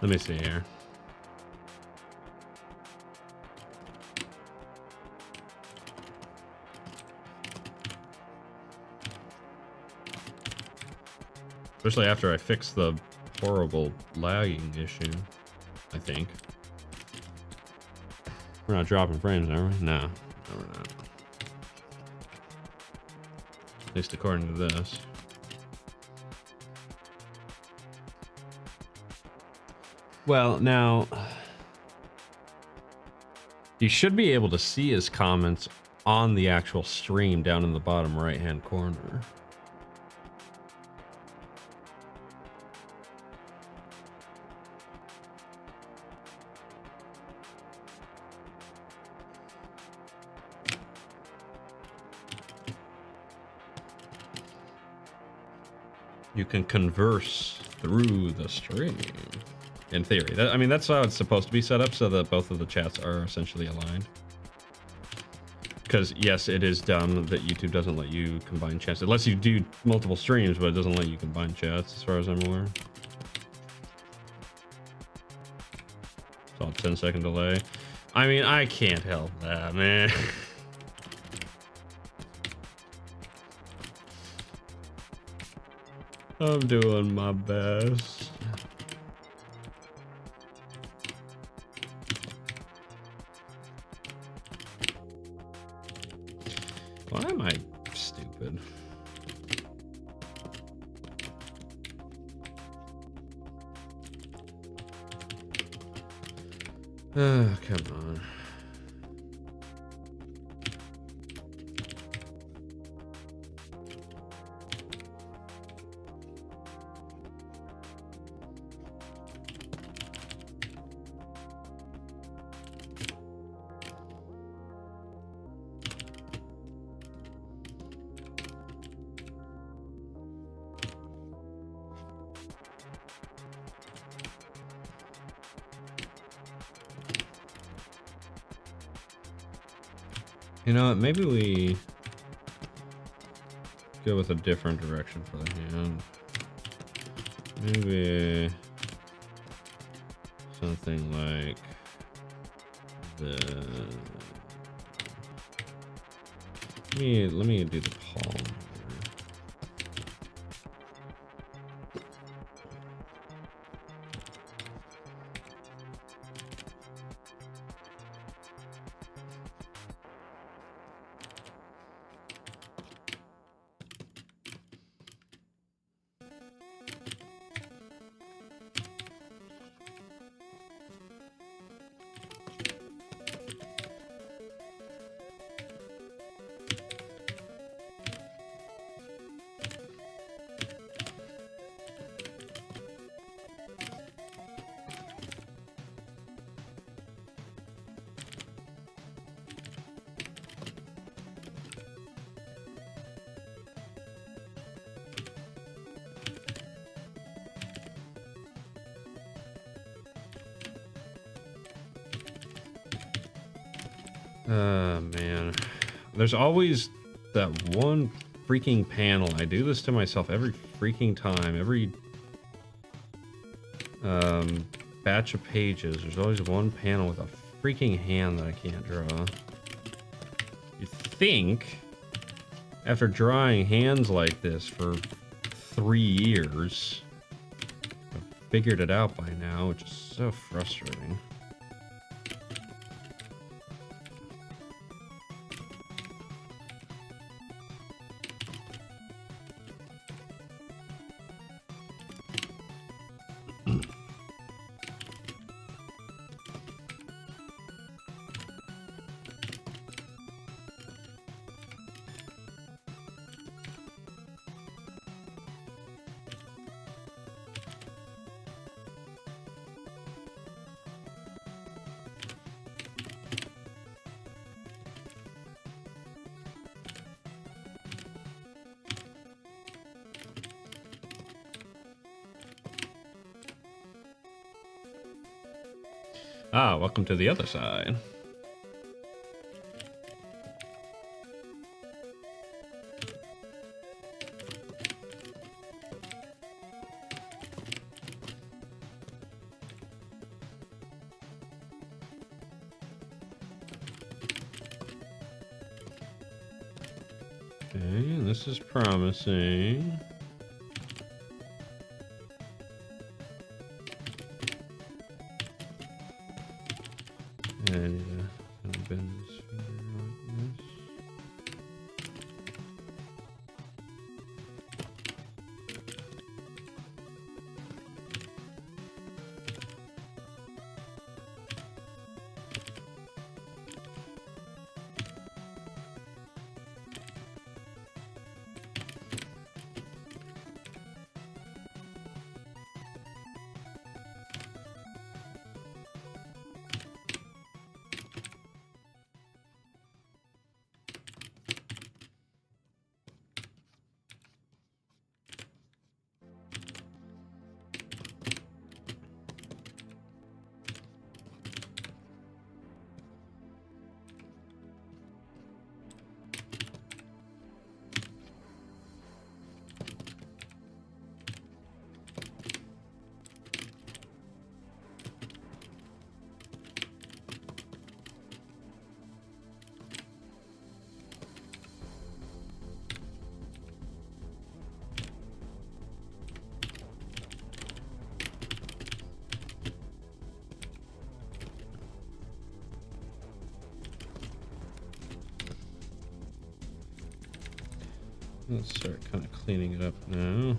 Speaker 1: Let me see here. Especially after I fix the horrible lagging issue, I think. We're not dropping frames, are we? No, we're not. At least according to this. Well, now, you should be able to see his comments on the actual stream down in the bottom right-hand corner. you can converse through the stream. In theory. I mean, that's how it's supposed to be set up, so that both of the chats are essentially aligned. Because, yes, it is dumb that YouTube doesn't let you combine chats. It lets you do multiple streams, but it doesn't let you combine chats, as far as I'm aware. It's all 10-second delay. I mean, I can't help that, man. I'm doing my best. Why am I stupid? Come on. You know what, maybe we go with a different direction for the hand. Maybe something like the... Let me do the palm here. Man. There's always that one freaking panel. I do this to myself every freaking time. Every batch of pages. There's always one panel with a freaking hand that I can't draw. You'd think, after drawing hands like this for 3 years, I've figured it out by now, which is so frustrating. Ah, welcome to the other side. Okay, this is promising. And kind of bend this finger like this. Let's start kind of cleaning it up now.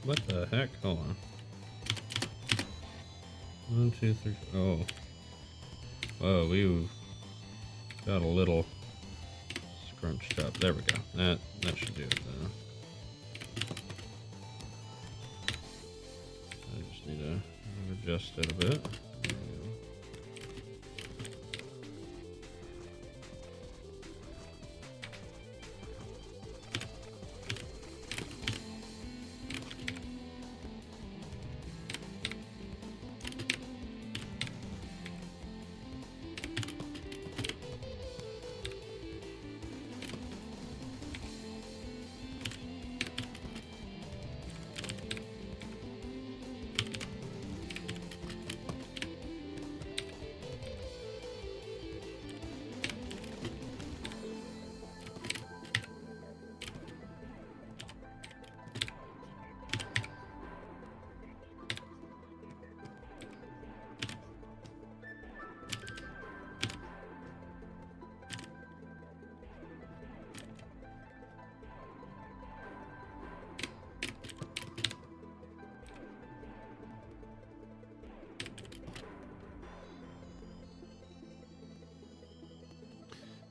Speaker 1: What the heck? Hold on. 1, 2, 3. Oh. Whoa, we got a little scrunched up. There we go. That should do it though. I just need to adjust it a bit. There we go.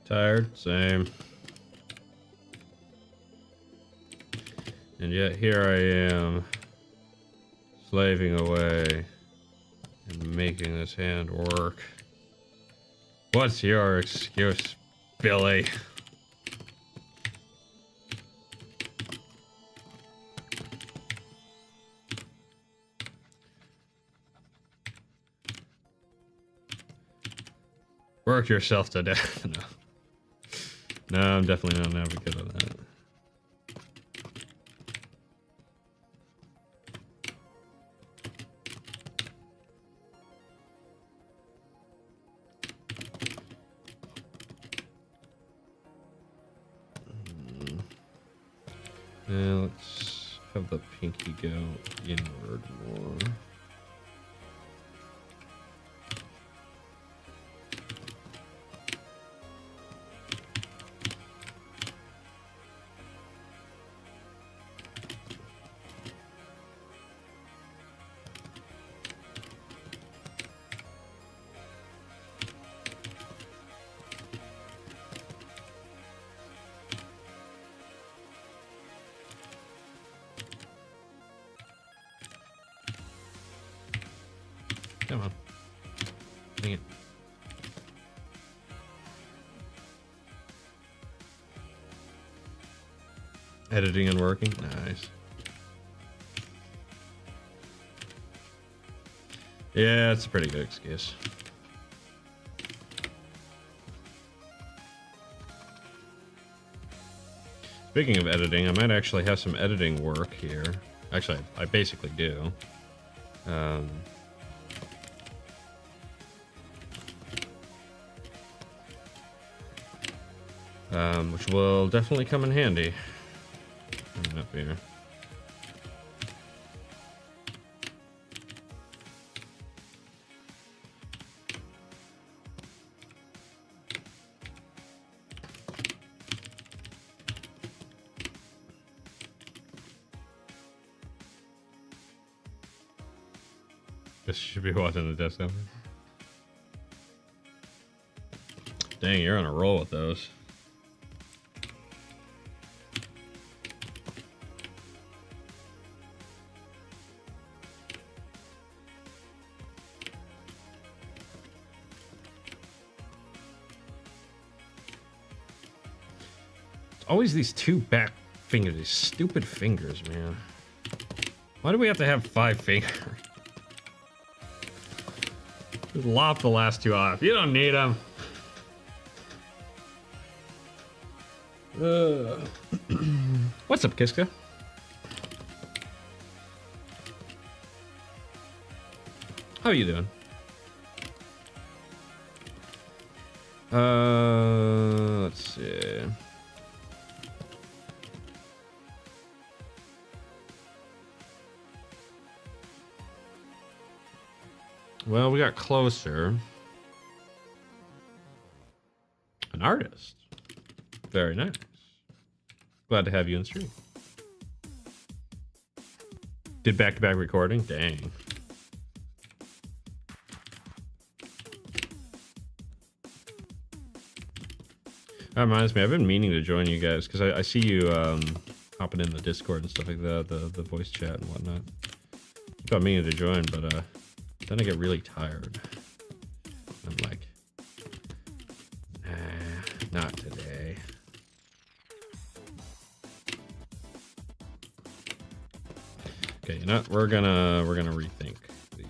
Speaker 1: Tired, same. And yet here I am, slaving away and making this hand work. What's your excuse, Billy? Work yourself to death. No. No, I'm definitely not an advocate of that. Now let's have the pinky go inward more. Come on. Dang it. Editing and working? Nice. Yeah, it's a pretty good excuse. Speaking of editing, I might actually have some editing work here. Actually, I basically do. Which will definitely come in handy. Coming up here. This should be watching the desktop. Dang, you're on a roll with those. Always these two back fingers, these stupid fingers, man. Why do we have to have 5 fingers? Just lop the last 2 off. You don't need them. What's up, Kiska? How are you doing? Let's see. Well, we got closer. An artist. Very nice. Glad to have you in stream. Did back-to-back recording? Dang. That reminds me, I've been meaning to join you guys because I see you hopping in the Discord and stuff like that, the voice chat and whatnot. Keep on meaning to join, but then I get really tired. I'm like, nah, not today. Okay, you know what? We're gonna rethink these.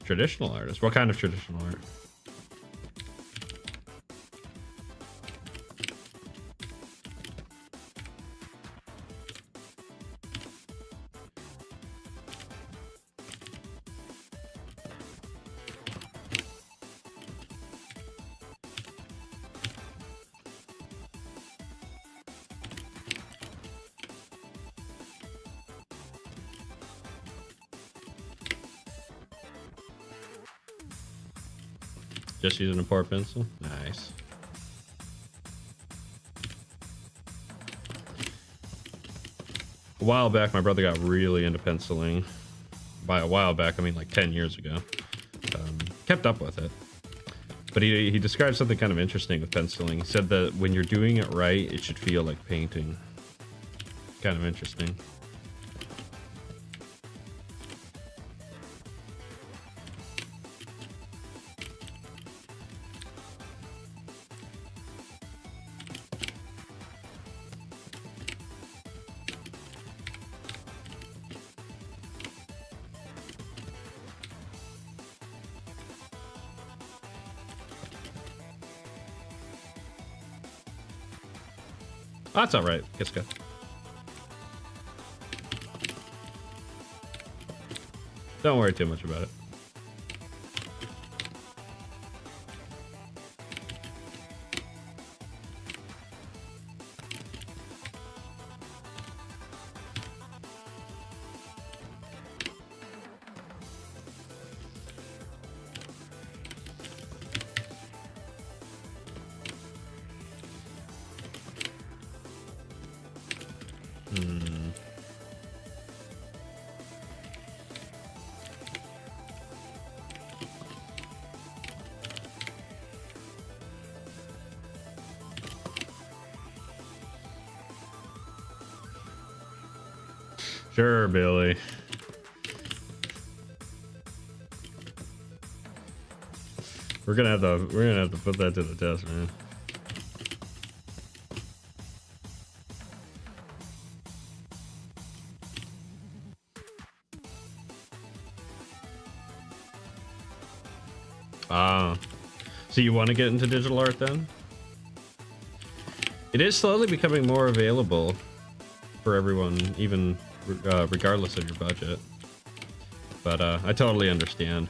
Speaker 1: Traditional artist. What kind of traditional art? Just using a poor pencil? Nice. A while back, my brother got really into penciling. By a while back, I mean like 10 years ago. Kept up with it. But he described something kind of interesting with penciling. He said that when you're doing it right, it should feel like painting. Kind of interesting. Oh, that's all right. It's good. Don't worry too much about it. Sure, Billy. We're gonna have to put that to the test, man. Ah, so you want to get into digital art then? It is slowly becoming more available for everyone, even regardless of your budget. But I totally understand.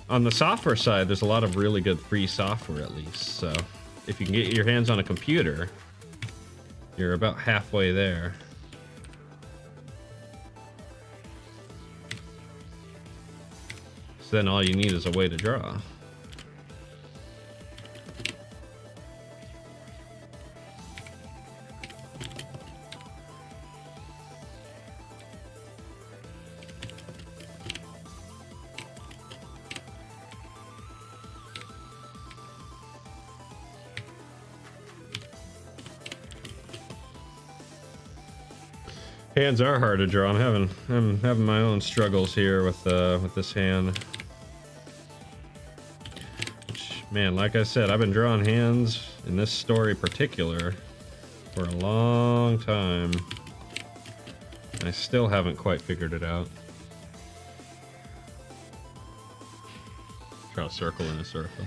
Speaker 1: On the software side, there's a lot of really good free software at least. So if you can get your hands on a computer, you're about halfway there. So then all you need is a way to draw. Hands are hard to draw. I'm having my own struggles here with this hand. Which, man, like I said, I've been drawing hands in this story particular for a long time. I still haven't quite figured it out. Draw a circle in a circle.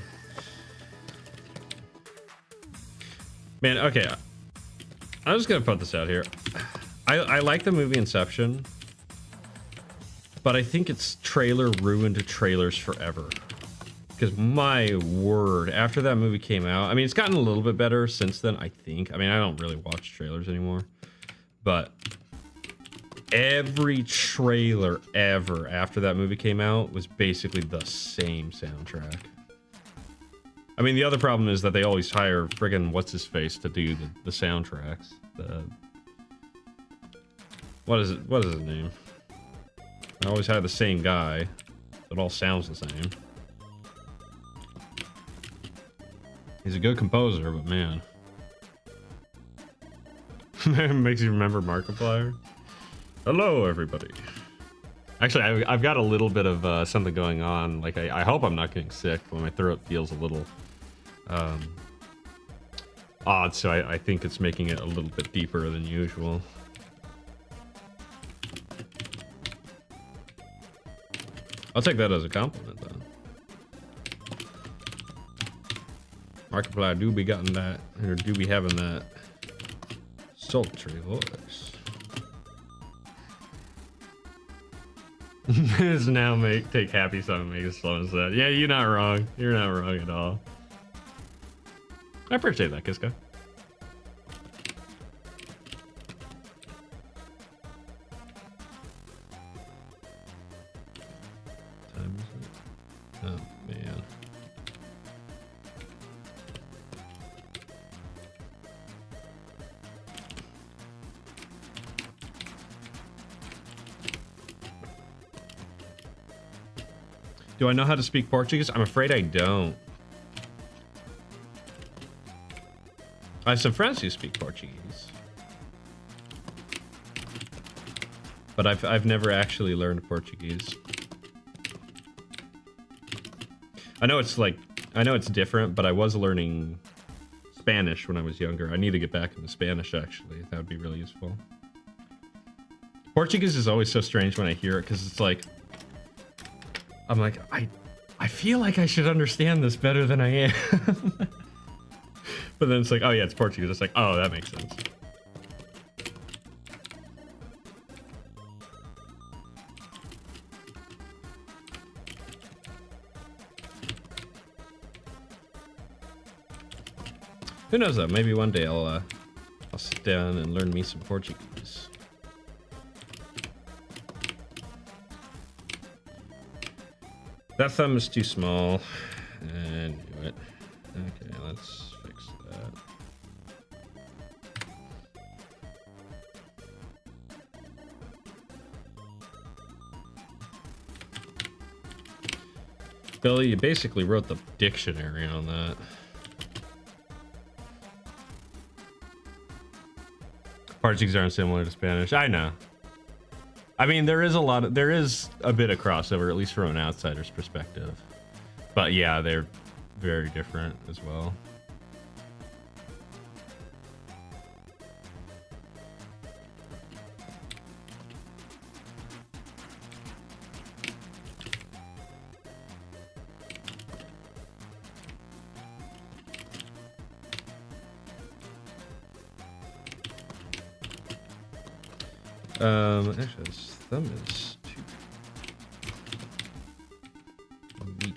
Speaker 1: Man, okay. I'm just gonna put this out here. I like the movie Inception, but I think its trailer ruined trailers forever. Because my word, after that movie came out, I mean, it's gotten a little bit better since then, I think. I mean, I don't really watch trailers anymore, but every trailer ever after that movie came out was basically the same soundtrack. I mean, the other problem is that they always hire friggin' what's-his-face to do the soundtracks. What is his name? I always hire the same guy. It all sounds the same. He's a good composer, but man. Makes you remember Markiplier. Hello, everybody. Actually, I've got a little bit of something going on. Like, I hope I'm not getting sick, but my throat feels a little odd, so I think it's making it a little bit deeper than usual. I'll take that as a compliment, though. Markiplier do be getting that, or do be having that sultry voice. This now take happy song and make it slow and sad. Yeah, you're not wrong. You're not wrong at all. I appreciate that, Kiska. Time is it? Oh man. Do I know how to speak Portuguese? I'm afraid I don't. I have some friends who speak Portuguese, but I've never actually learned Portuguese. I know it's different, but I was learning Spanish when I was younger. I need to get back into Spanish, actually. That would be really useful. Portuguese is always so strange when I hear it, because it's like, I'm like, I feel like I should understand this better than I am. But then it's like, oh yeah, it's Portuguese. It's like, oh, that makes sense. Who knows though? Maybe one day I'll sit down and learn me some Portuguese. That thumb is too small. I knew it. Okay, let's fix that. Billy, you basically wrote the dictionary on that. Portuguese aren't similar to Spanish. I know. I mean, there is a bit of crossover, at least from an outsider's perspective. But yeah, they're very different as well. Actually, his thumb is too meaty.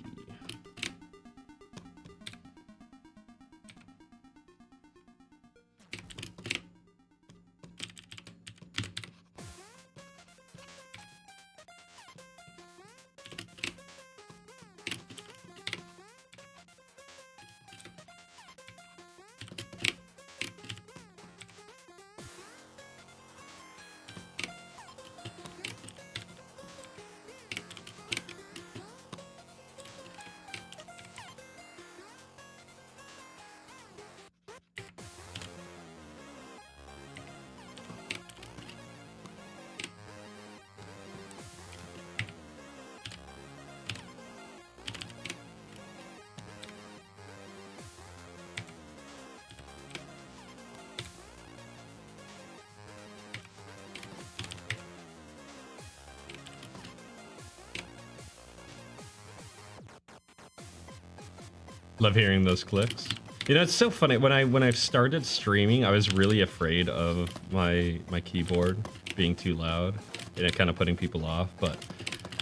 Speaker 1: Love hearing those clicks. You know, it's so funny when I've started streaming, I was really afraid of my keyboard being too loud and it kind of putting people off. But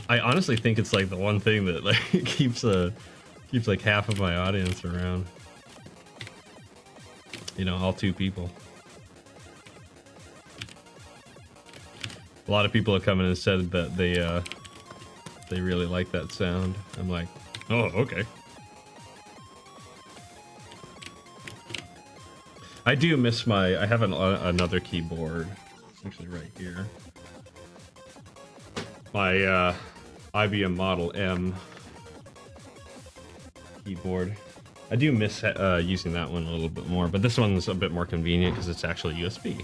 Speaker 1: I honestly think it's like the one thing that like keeps like half of my audience around. You know, all 2 people. A lot of people have come in and said that they really like that sound. I'm like, oh, okay. I do miss I have another keyboard. It's actually right here. My IBM Model M keyboard. I do miss using that one a little bit more, but this one's a bit more convenient because it's actually USB.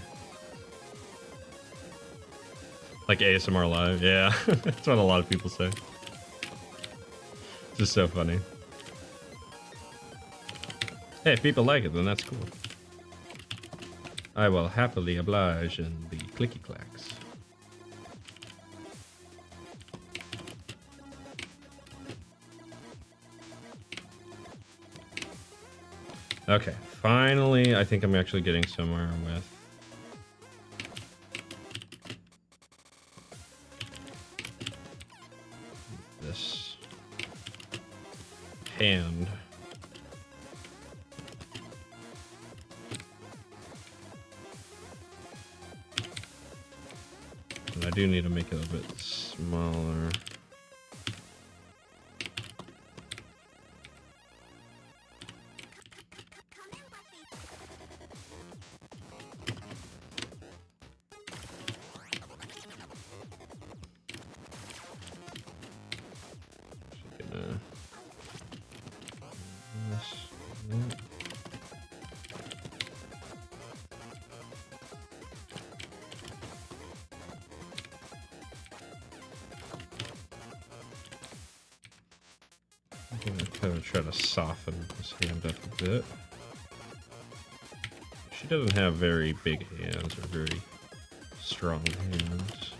Speaker 1: Like ASMR Live, yeah. That's what a lot of people say. It's just so funny. Hey, if people like it, then that's cool. I will happily oblige in the clicky clacks. Okay, finally, I think I'm actually getting somewhere with this hand. And I do need to make it a bit smaller. I'm gonna kind of try to soften this hand up a bit. She doesn't have very big hands or very strong hands.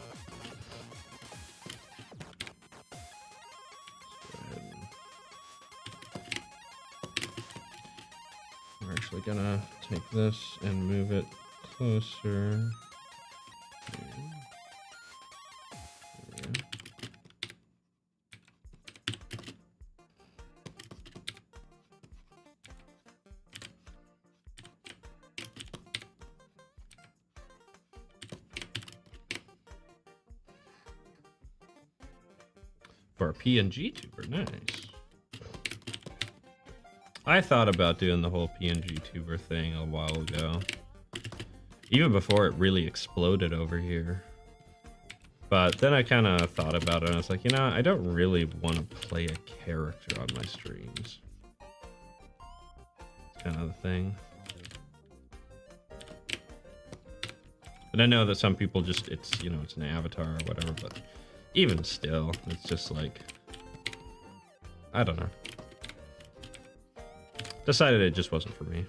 Speaker 1: We're actually gonna take this and move it closer. For a PNG tuber, nice. I thought about doing the whole PNG tuber thing a while ago. Even before it really exploded over here. But then I kind of thought about it and I was like, you know, I don't really want to play a character on my streams. It's kind of the thing. And I know that some people just, it's, you know, it's an avatar or whatever, but even still, it's just like, I don't know. Decided it just wasn't for me.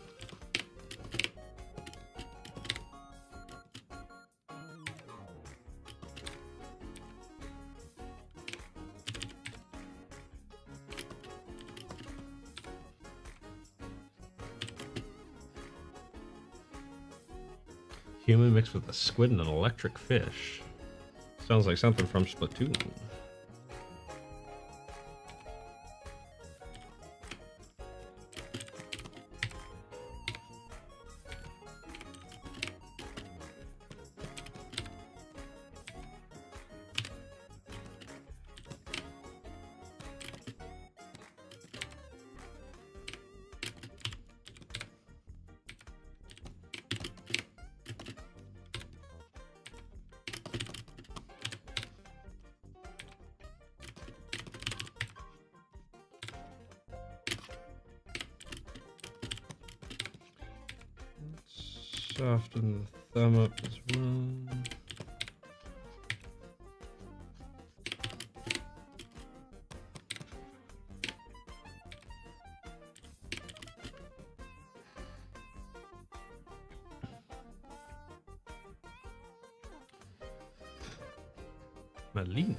Speaker 1: Human mixed with a squid and an electric fish. Sounds like something from Splatoon. Soften the thumb up as well. Malina.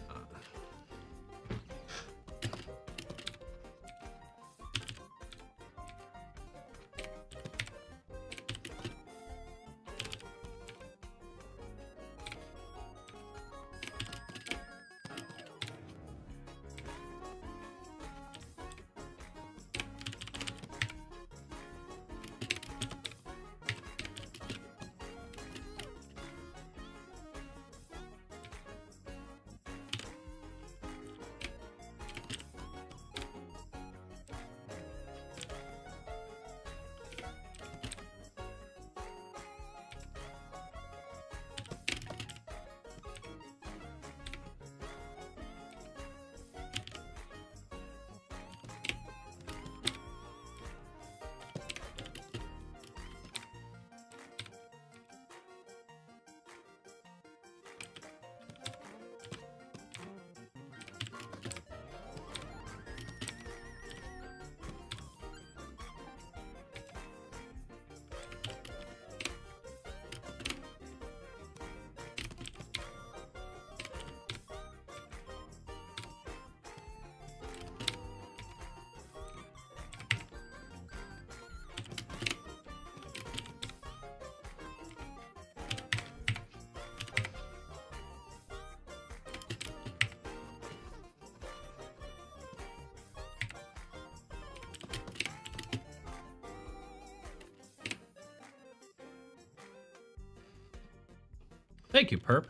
Speaker 1: Thank you, Perp.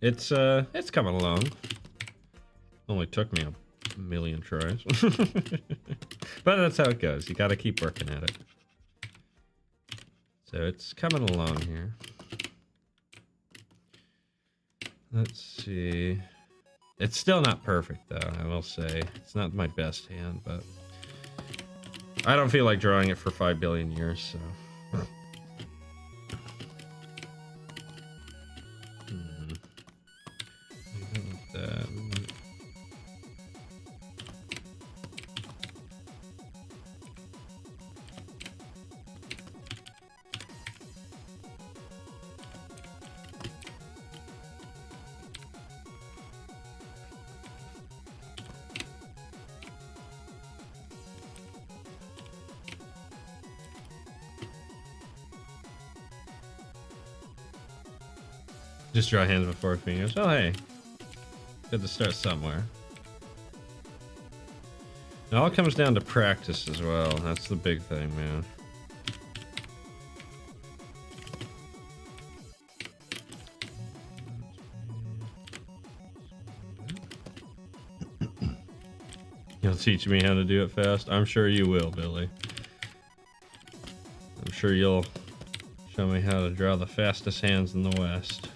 Speaker 1: It's coming along. Only took me a million tries. But that's how it goes. You gotta keep working at it. So it's coming along here. Let's see. It's still not perfect, though, I will say. It's not my best hand, but I don't feel like drawing it for 5 billion years, so. Just draw hands with 4 fingers. Oh, hey. Good to start somewhere. It all comes down to practice as well. That's the big thing, man. You'll teach me how to do it fast? I'm sure you will, Billy. I'm sure you'll show me how to draw the fastest hands in the West.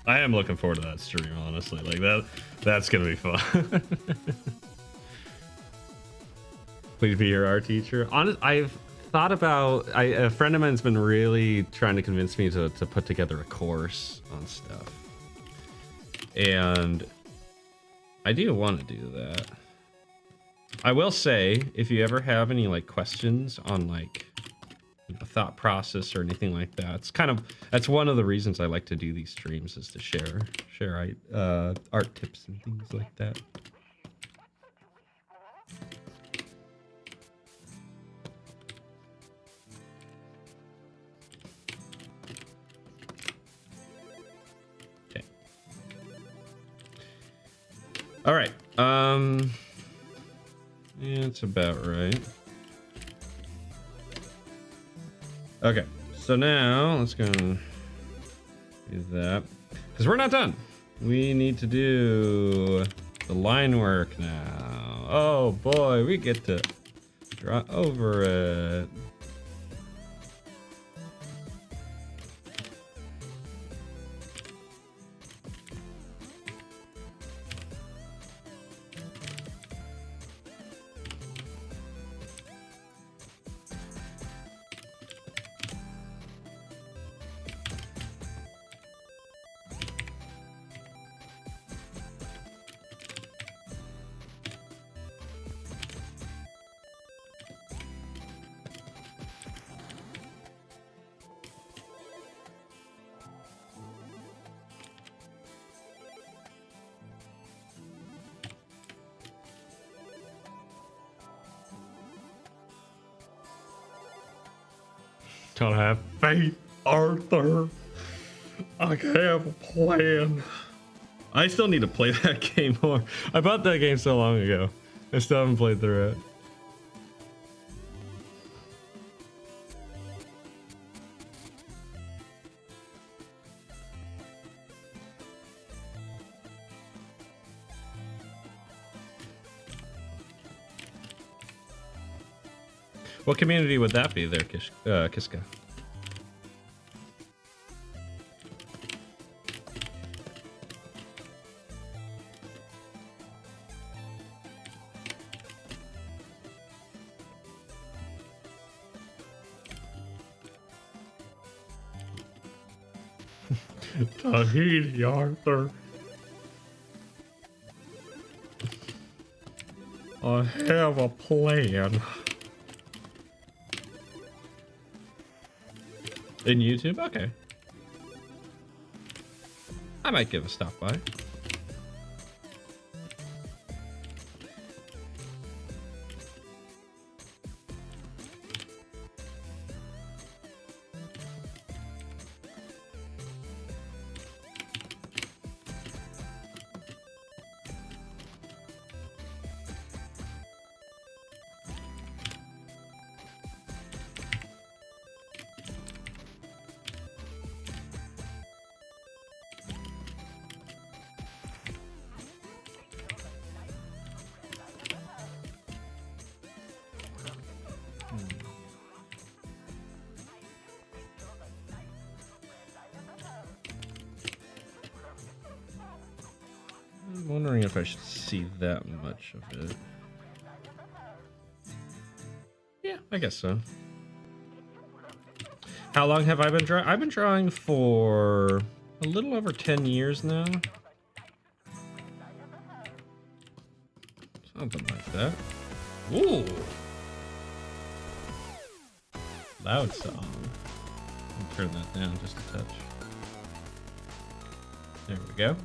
Speaker 1: I am looking forward to that stream, honestly. Like that's gonna be fun. Please be your art teacher. I've thought about. A friend of mine's been really trying to convince me to put together a course on stuff, and I do want to do that. I will say, if you ever have any like questions on like a thought process or anything like that, that's one of the reasons I like to do these streams, is to share art tips and things like that. Okay. All right. Yeah, it's about right. Okay, so now let's go and do that, because we're not done. We need to do the line work now. Oh boy, we get to draw over it. Don't have faith, Arthur. I have a plan. I still need to play that game more. I bought that game so long ago. I still haven't played through it. What community would that be there, Kiska? Tahiti, Arthur. I have a plan. In YouTube? Okay. I might give a stop by. wondering if I should see that much of it. Yeah, I guess so. How long have I been drawing? I've been drawing for a little over 10 years now. Something like that. Ooh. Loud song. I'll turn that down just a touch. There we go.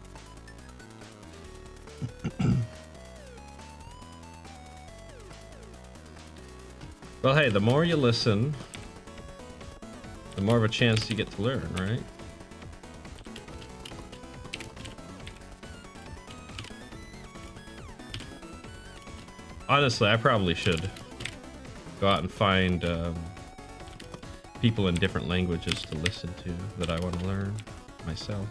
Speaker 1: Well, hey, the more you listen, the more of a chance you get to learn, right? Honestly, I probably should go out and find people in different languages to listen to that I want to learn myself.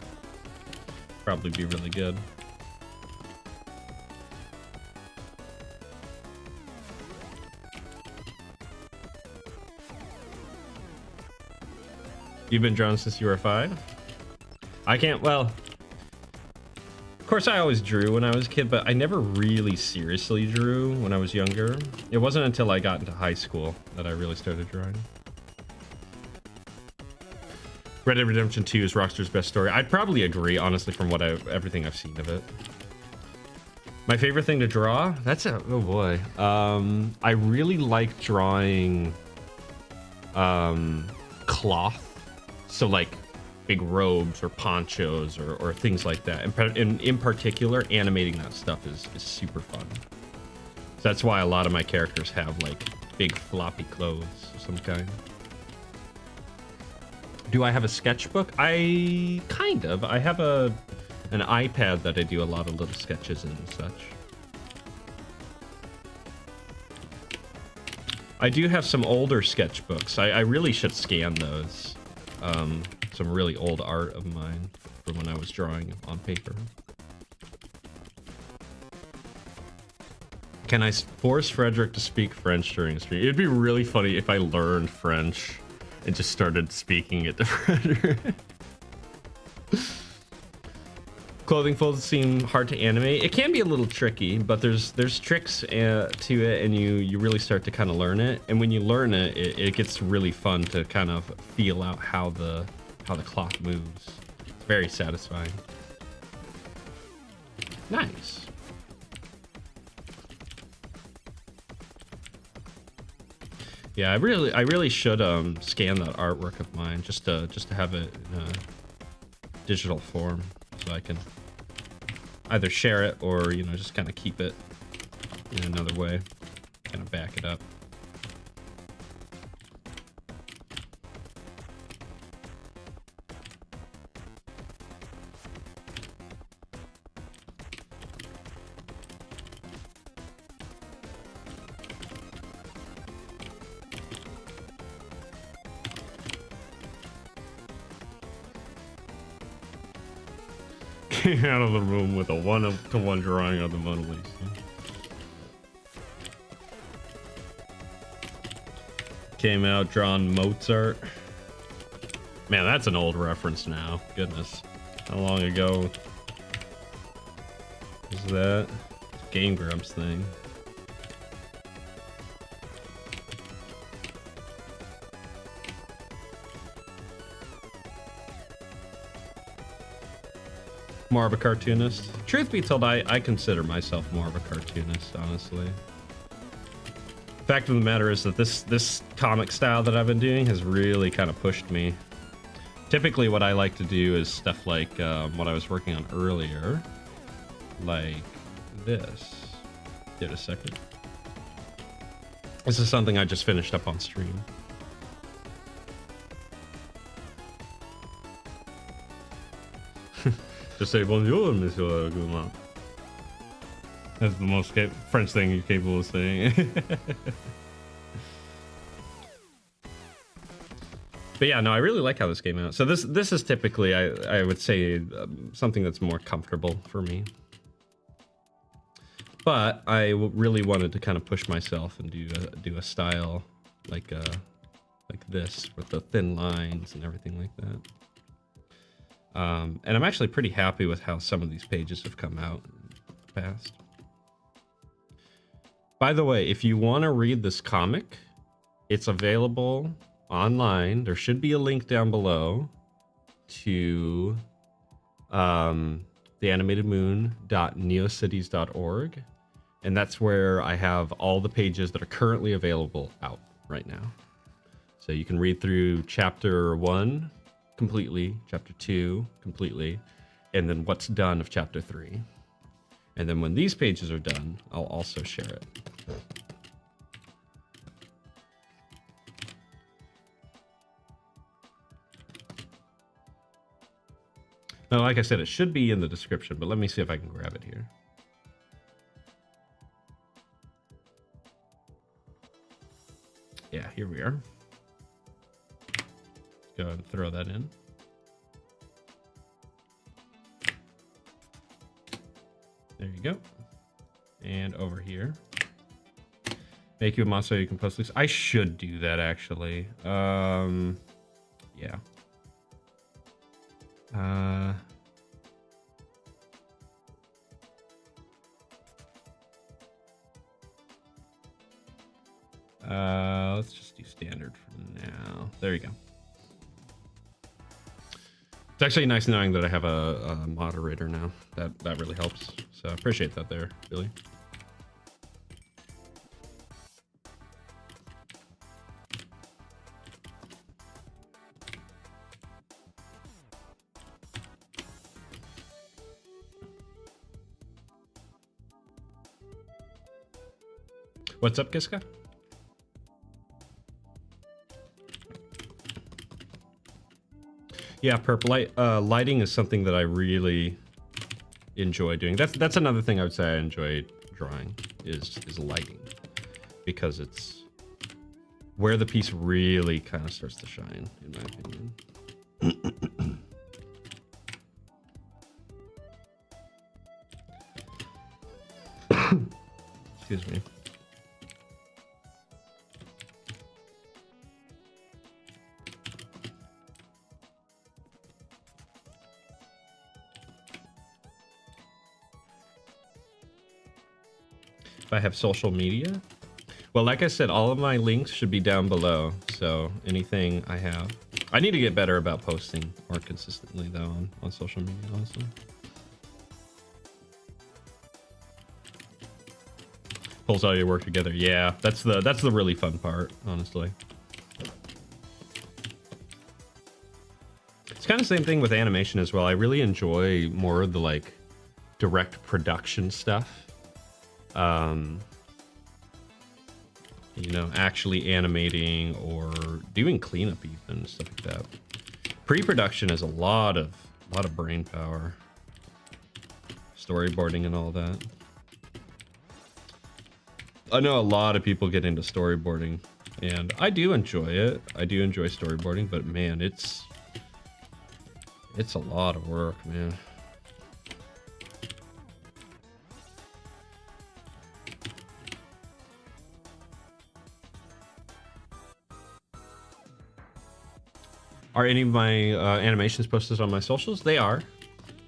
Speaker 1: Probably be really good. You've been drawing since you were 5? I can't, well, of course I always drew when I was a kid, but I never really seriously drew when I was younger. It wasn't until I got into high school that I really started drawing. Red Dead Redemption 2 is Rockstar's best story. I'd probably agree, honestly, from what everything I've seen of it. My favorite thing to draw? That's a, oh boy. I really like drawing cloth. So like big robes or ponchos or things like that. And in particular, animating that stuff is super fun. So that's why a lot of my characters have like big floppy clothes of some kind. Do I have a sketchbook? I kind of. I have an iPad that I do a lot of little sketches in and such. I do have some older sketchbooks. I really should scan those. Some really old art of mine from when I was drawing on paper. Can I force Frederick to speak French during stream? It'd be really funny if I learned French and just started speaking it to Frederick. Clothing folds seem hard to animate. It can be a little tricky, but there's tricks to it, and you really start to kind of learn it. And when you learn it, it gets really fun to kind of feel out how the cloth moves. It's very satisfying. Nice. Yeah, I really should scan that artwork of mine just to have it in a digital form so I can either share it or, you know, just kind of keep it in another way, kind of back it up. Came out of the room with a 1-to-1 drawing of the Mona Lisa. Came out drawn Mozart. Man, that's an old reference now. Goodness. How long ago was that? Game Grumps thing. More of a cartoonist. Truth be told, I consider myself more of a cartoonist, honestly. Fact of the matter is that this comic style that I've been doing has really kind of pushed me. Typically what I like to do is stuff like what I was working on earlier, like this. Give it a second. This is something I just finished up on stream. Just say bonjour, Monsieur Gourmand. That's the most French thing you're capable of saying. But yeah, no, I really like how this came out. So this is typically, I would say, something that's more comfortable for me. But I really wanted to kind of push myself and do a style like this with the thin lines and everything like that. And I'm actually pretty happy with how some of these pages have come out. past. By the way, if you want to read this comic, it's available online. There should be a link down below to theanimatedmoon.neocities.org, and that's where I have all the pages that are currently available out right now. So you can read through chapter 1 completely, chapter 2 completely, and then what's done of chapter 3. And then when these pages are done, I'll also share it. Now, like I said, it should be in the description, but let me see if I can grab it here. Yeah, here we are. Let's go ahead and throw that in. There you go. And over here. Make you a monster you can post this. I should do that, actually. Yeah. Let's just do standard for now. There you go. It's actually nice knowing that I have a moderator now. That really helps. So I appreciate that there, Billy. What's up, Kiska? Yeah, perp lighting is something that I really enjoy doing. That's another thing I would say I enjoy drawing is lighting, because it's where the piece really kind of starts to shine, in my opinion. Excuse me. If I have social media, well, like I said, all of my links should be down below. So anything I have, I need to get better about posting more consistently though on social media, honestly. Pulls all your work together. Yeah, that's the really fun part, honestly. It's kind of the same thing with animation as well. I really enjoy more of the like direct production stuff. You know, actually animating or doing cleanup even, stuff like that. Pre-production is a lot of brain power, storyboarding and all that. I know a lot of people get into storyboarding, and I do enjoy it. I do enjoy storyboarding, but man, it's a lot of work, man. Are any of my animations posted on my socials? They are.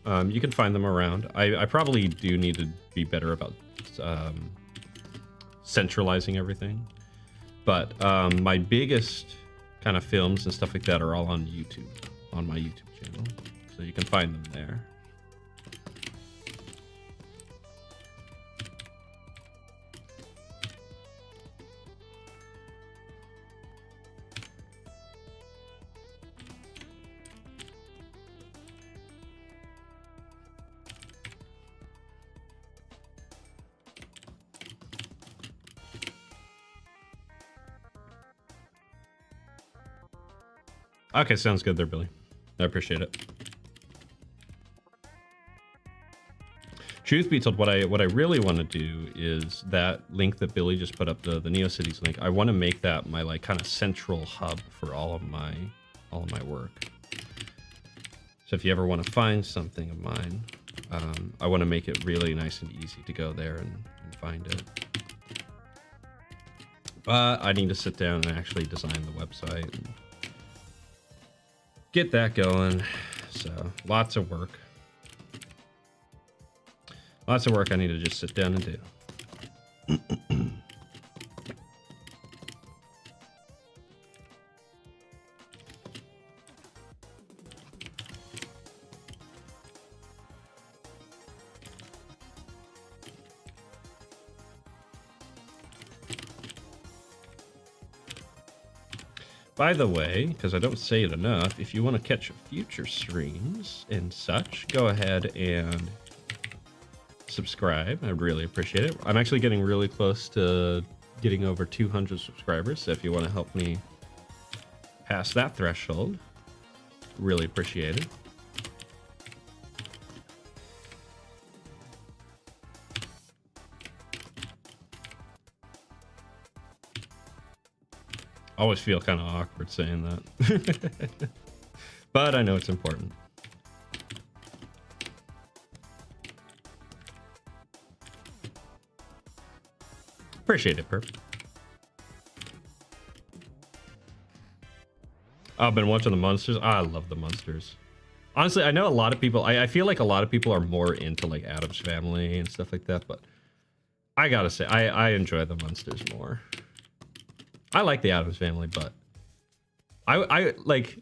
Speaker 1: You can find them around. I probably do need to be better about centralizing everything. But my biggest kind of films and stuff like that are all on YouTube, on my YouTube channel. So you can find them there. Okay, sounds good there, Billy. I appreciate it. Truth be told, what I really want to do is that link that Billy just put up, the NeoCities link. I want to make that my like kind of central hub for all of my work. So if you ever want to find something of mine, I want to make it really nice and easy to go there and find it. But I need to sit down and actually design the website and get that going. So lots of work. Lots of work I need to just sit down and do. By the way, because I don't say it enough, if you want to catch future streams and such, go ahead and subscribe. I'd really appreciate it. I'm actually getting really close to getting over 200 subscribers, so if you want to help me pass that threshold, really appreciate it. I always feel kind of awkward saying that. But I know it's important. Appreciate it, Perp. I've been watching the Monsters. I love the Monsters. Honestly, I know a lot of people, I feel like a lot of people are more into like Addams Family and stuff like that, but I gotta say, I enjoy the Monsters more. I like the Addams Family, but I like,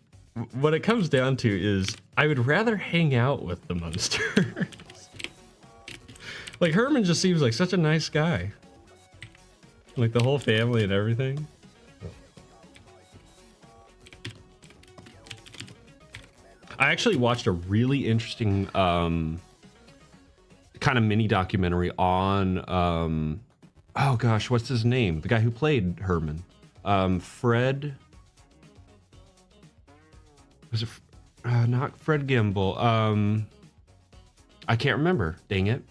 Speaker 1: what it comes down to is I would rather hang out with the Munsters. Like, Herman just seems like such a nice guy. Like, the whole family and everything. I actually watched a really interesting kind of mini documentary on oh gosh, what's his name? The guy who played Herman. Fred. Was it not Fred Gimble? I can't remember. Dang it.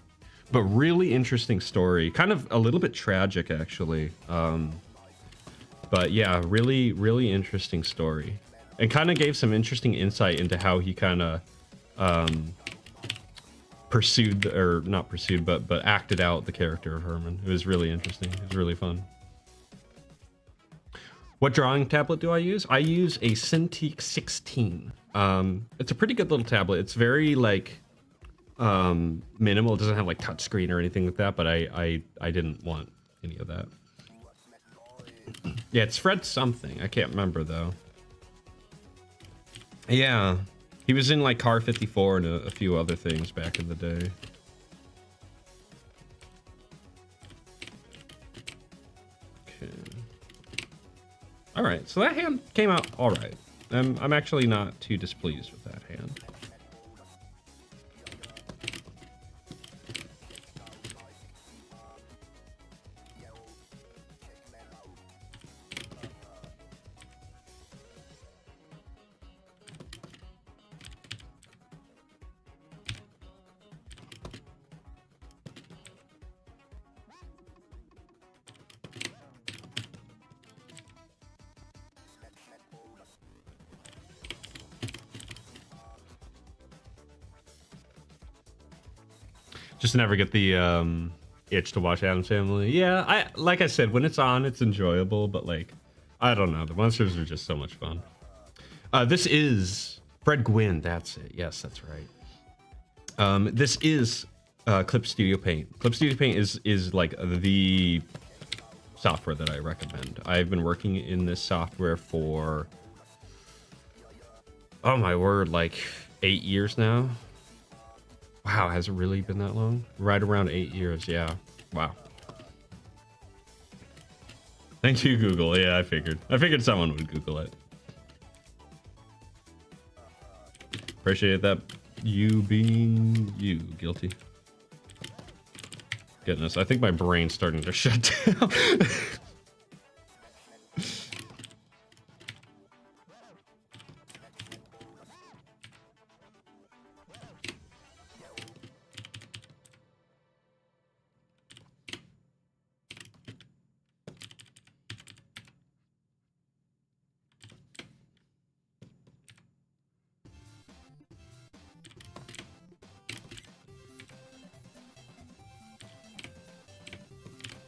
Speaker 1: But really interesting story. Kind of a little bit tragic, actually. But yeah, really, really interesting story. And kind of gave some interesting insight into how he kind of pursued, or not pursued, but acted out the character of Herman. It was really interesting. It was really fun. What drawing tablet do I use? I use a Cintiq 16. It's a pretty good little tablet. It's very like minimal. It doesn't have like touchscreen or anything like that, but I didn't want any of that. Yeah, it's Fred something. I can't remember though. Yeah, he was in like Car 54 and a few other things back in the day. Okay. All right, so that hand came out all right. I'm actually not too displeased with that hand. Just never get the itch to watch Addams Family. Yeah, like I said, when it's on, it's enjoyable, but like, I don't know. The Monsters are just so much fun. This is Fred Gwynn. That's it. Yes, that's right. This is Clip Studio Paint. Clip Studio Paint is like the software that I recommend. I've been working in this software for, oh my word, like 8 years now. Wow, has it really been that long? Right around 8 years, yeah. Wow. Thank you, Google. Yeah, I figured someone would Google it. Appreciate that. You being you, guilty. Goodness, I think my brain's starting to shut down.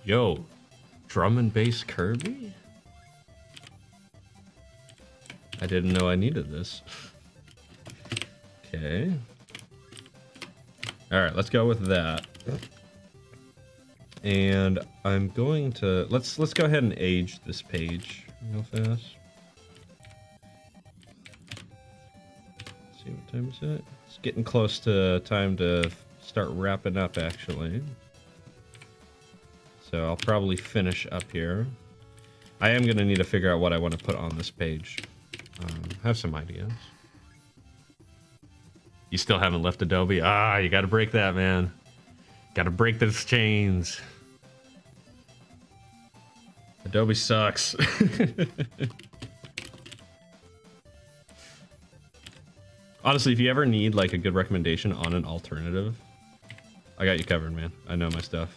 Speaker 1: Yo, drum and bass Kirby? I didn't know I needed this. Okay. All right, let's go with that. And I'm going to let's go ahead and age this page real fast. Let's see what time is it? It's getting close to time to start wrapping up, actually. So I'll probably finish up here. I am going to need to figure out what I want to put on this page. I have some ideas. You still haven't left Adobe? Ah, you got to break that, man. Got to break those chains. Adobe sucks. Honestly, if you ever need like a good recommendation on an alternative, I got you covered, man. I know my stuff.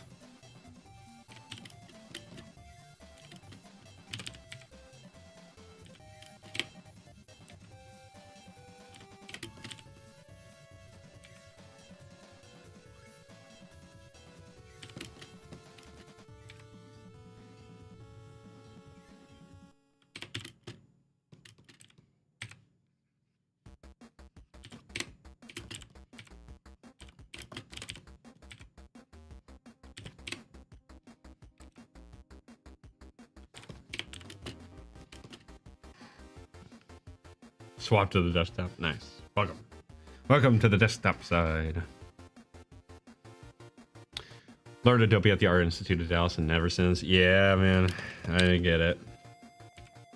Speaker 1: Swap to the desktop. Nice. Welcome. Welcome to the desktop side. Learned Adobe at the Art Institute of Dallas and never since. Yeah, man. I didn't get it.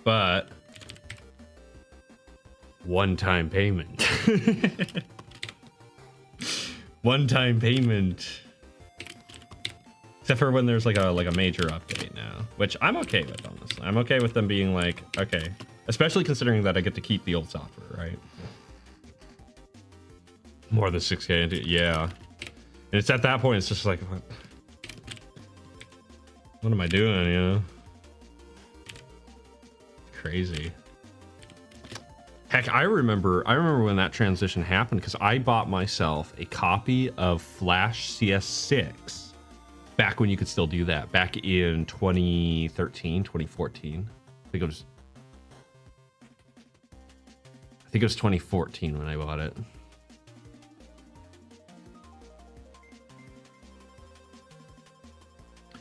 Speaker 1: But one-time payment. One-time payment. Except for when there's like a major update now, which I'm okay with, honestly. I'm okay with them being like, okay. Especially considering that I get to keep the old software, right? More than 6K, yeah. And it's at that point, it's just like, what am I doing, you know? Crazy. Heck, I remember when that transition happened because I bought myself a copy of Flash CS6 back when you could still do that, back in 2013, 2014. I think it was 2014 when I bought it.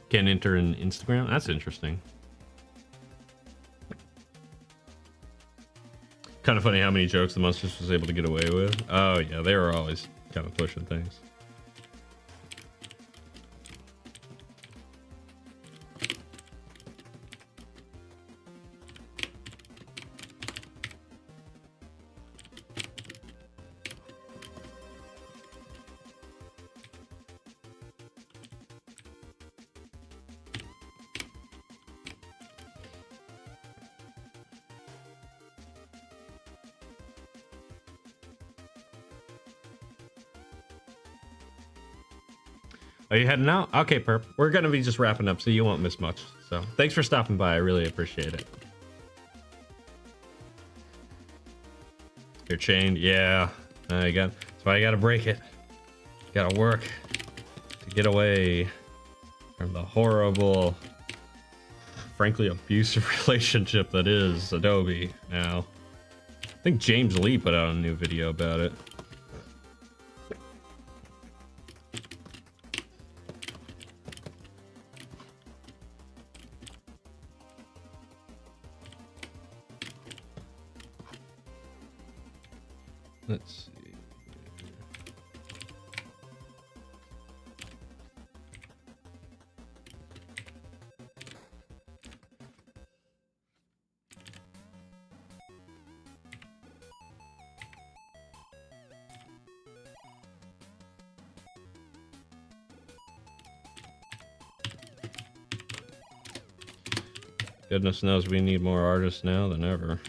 Speaker 1: Can't enter in Instagram? That's interesting. Kind of funny how many jokes the Monsters was able to get away with. Oh yeah, they were always kind of pushing things. Are you heading out? Okay, Perp. We're going to be just wrapping up, so you won't miss much. So thanks for stopping by. I really appreciate it. You're chained? Yeah. That's why I got to break it. Got to work to get away from the horrible, frankly, abusive relationship that is Adobe now. I think James Lee put out a new video about it. Let's see. Goodness knows we need more artists now than ever.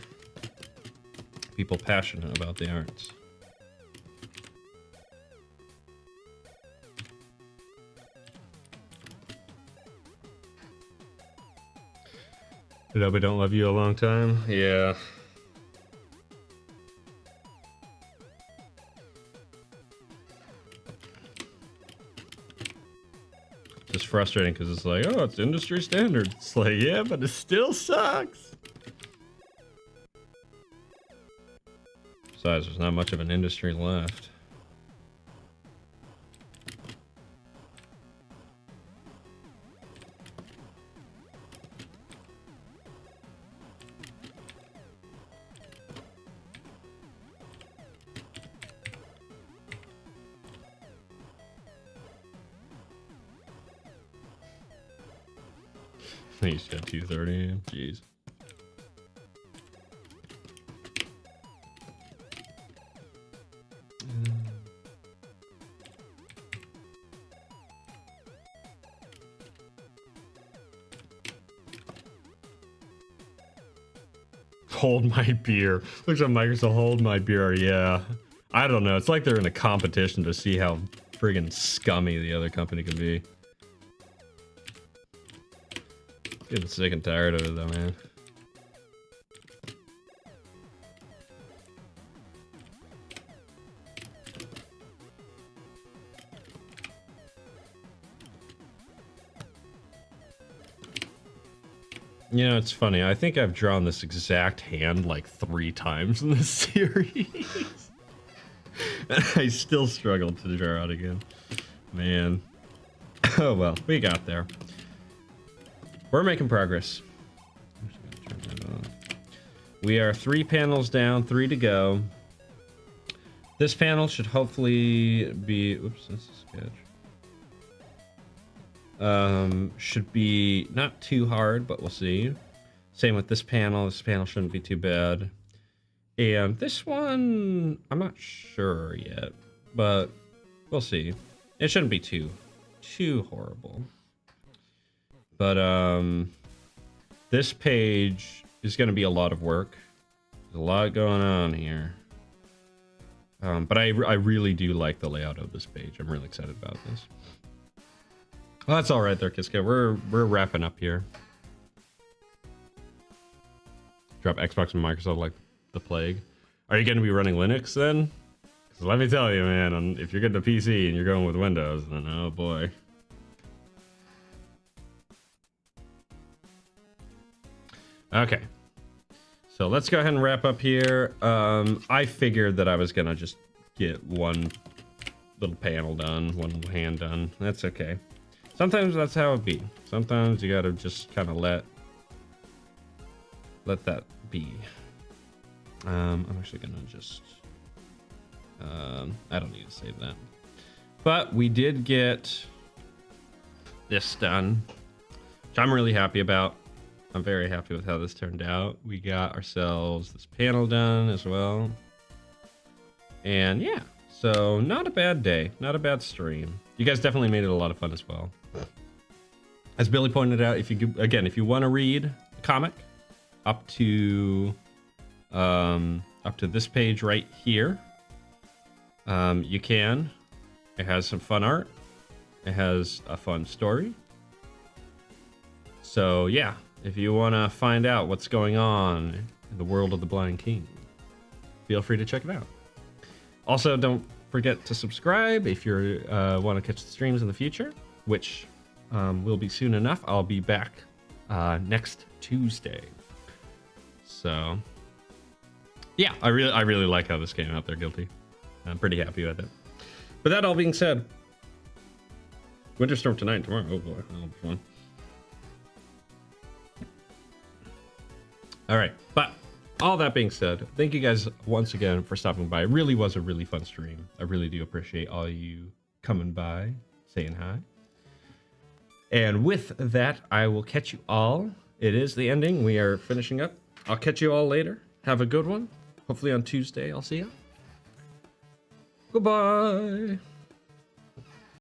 Speaker 1: People passionate about the arts. Adobe don't love you a long time? Yeah. Just frustrating because it's like, oh, it's industry standard. It's like, yeah, but it still sucks. Besides, there's not much of an industry left. He's got 230. Jeez. Hold my beer. Looks like Microsoft hold my beer. Yeah. I don't know. It's like they're in a competition to see how friggin' scummy the other company can be. Getting sick and tired of it though, man. You know, it's funny. I think I've drawn this exact hand like 3 times in this series. And I still struggled to draw it again. Man. Oh well, we got there. We're making progress. I'm just gonna turn that on. We are 3 panels down, 3 to go. This panel should hopefully be... Oops, that's a sketch. Should be not too hard, but we'll see. Same with this panel. This panel shouldn't be too bad. And this one, I'm not sure yet, but we'll see. It shouldn't be too horrible. But this page is going to be a lot of work. There's a lot going on here. But I really do like the layout of this page. I'm really excited about this. Well, that's all right there, Kiska. We're wrapping up here. Drop Xbox and Microsoft like the plague. Are you going to be running Linux then? Because let me tell you, man, if you're getting a PC and you're going with Windows, then oh boy. Okay. So let's go ahead and wrap up here. I figured that I was going to just get one little panel done, one little hand done. That's okay. Sometimes that's how it be. Sometimes you gotta just kind of let that be. I'm actually gonna just... I don't need to save that. But we did get this done, which I'm really happy about. I'm very happy with how this turned out. We got ourselves this panel done as well. And yeah, so not a bad day, not a bad stream. You guys definitely made it a lot of fun as well. As Billy pointed out, if you want to read the comic up to this page right here, you can. It has some fun art. It has a fun story. So yeah, if you want to find out what's going on in the world of the Blind King, feel free to check it out. Also, don't forget to subscribe if you want to catch the streams in the future, which will be soon enough. I'll be back next Tuesday. So yeah, I really like how this came out there, Guilty. I'm pretty happy with it. But that all being said, Winter Storm tonight and tomorrow. Oh boy, that'll be fun. All right, but all that being said, thank you guys once again for stopping by. It really was a really fun stream. I really do appreciate all you coming by, saying hi. And with that, I will catch you all. It is the ending. We are finishing up. I'll catch you all later. Have a good one. Hopefully on Tuesday, I'll see you. Goodbye.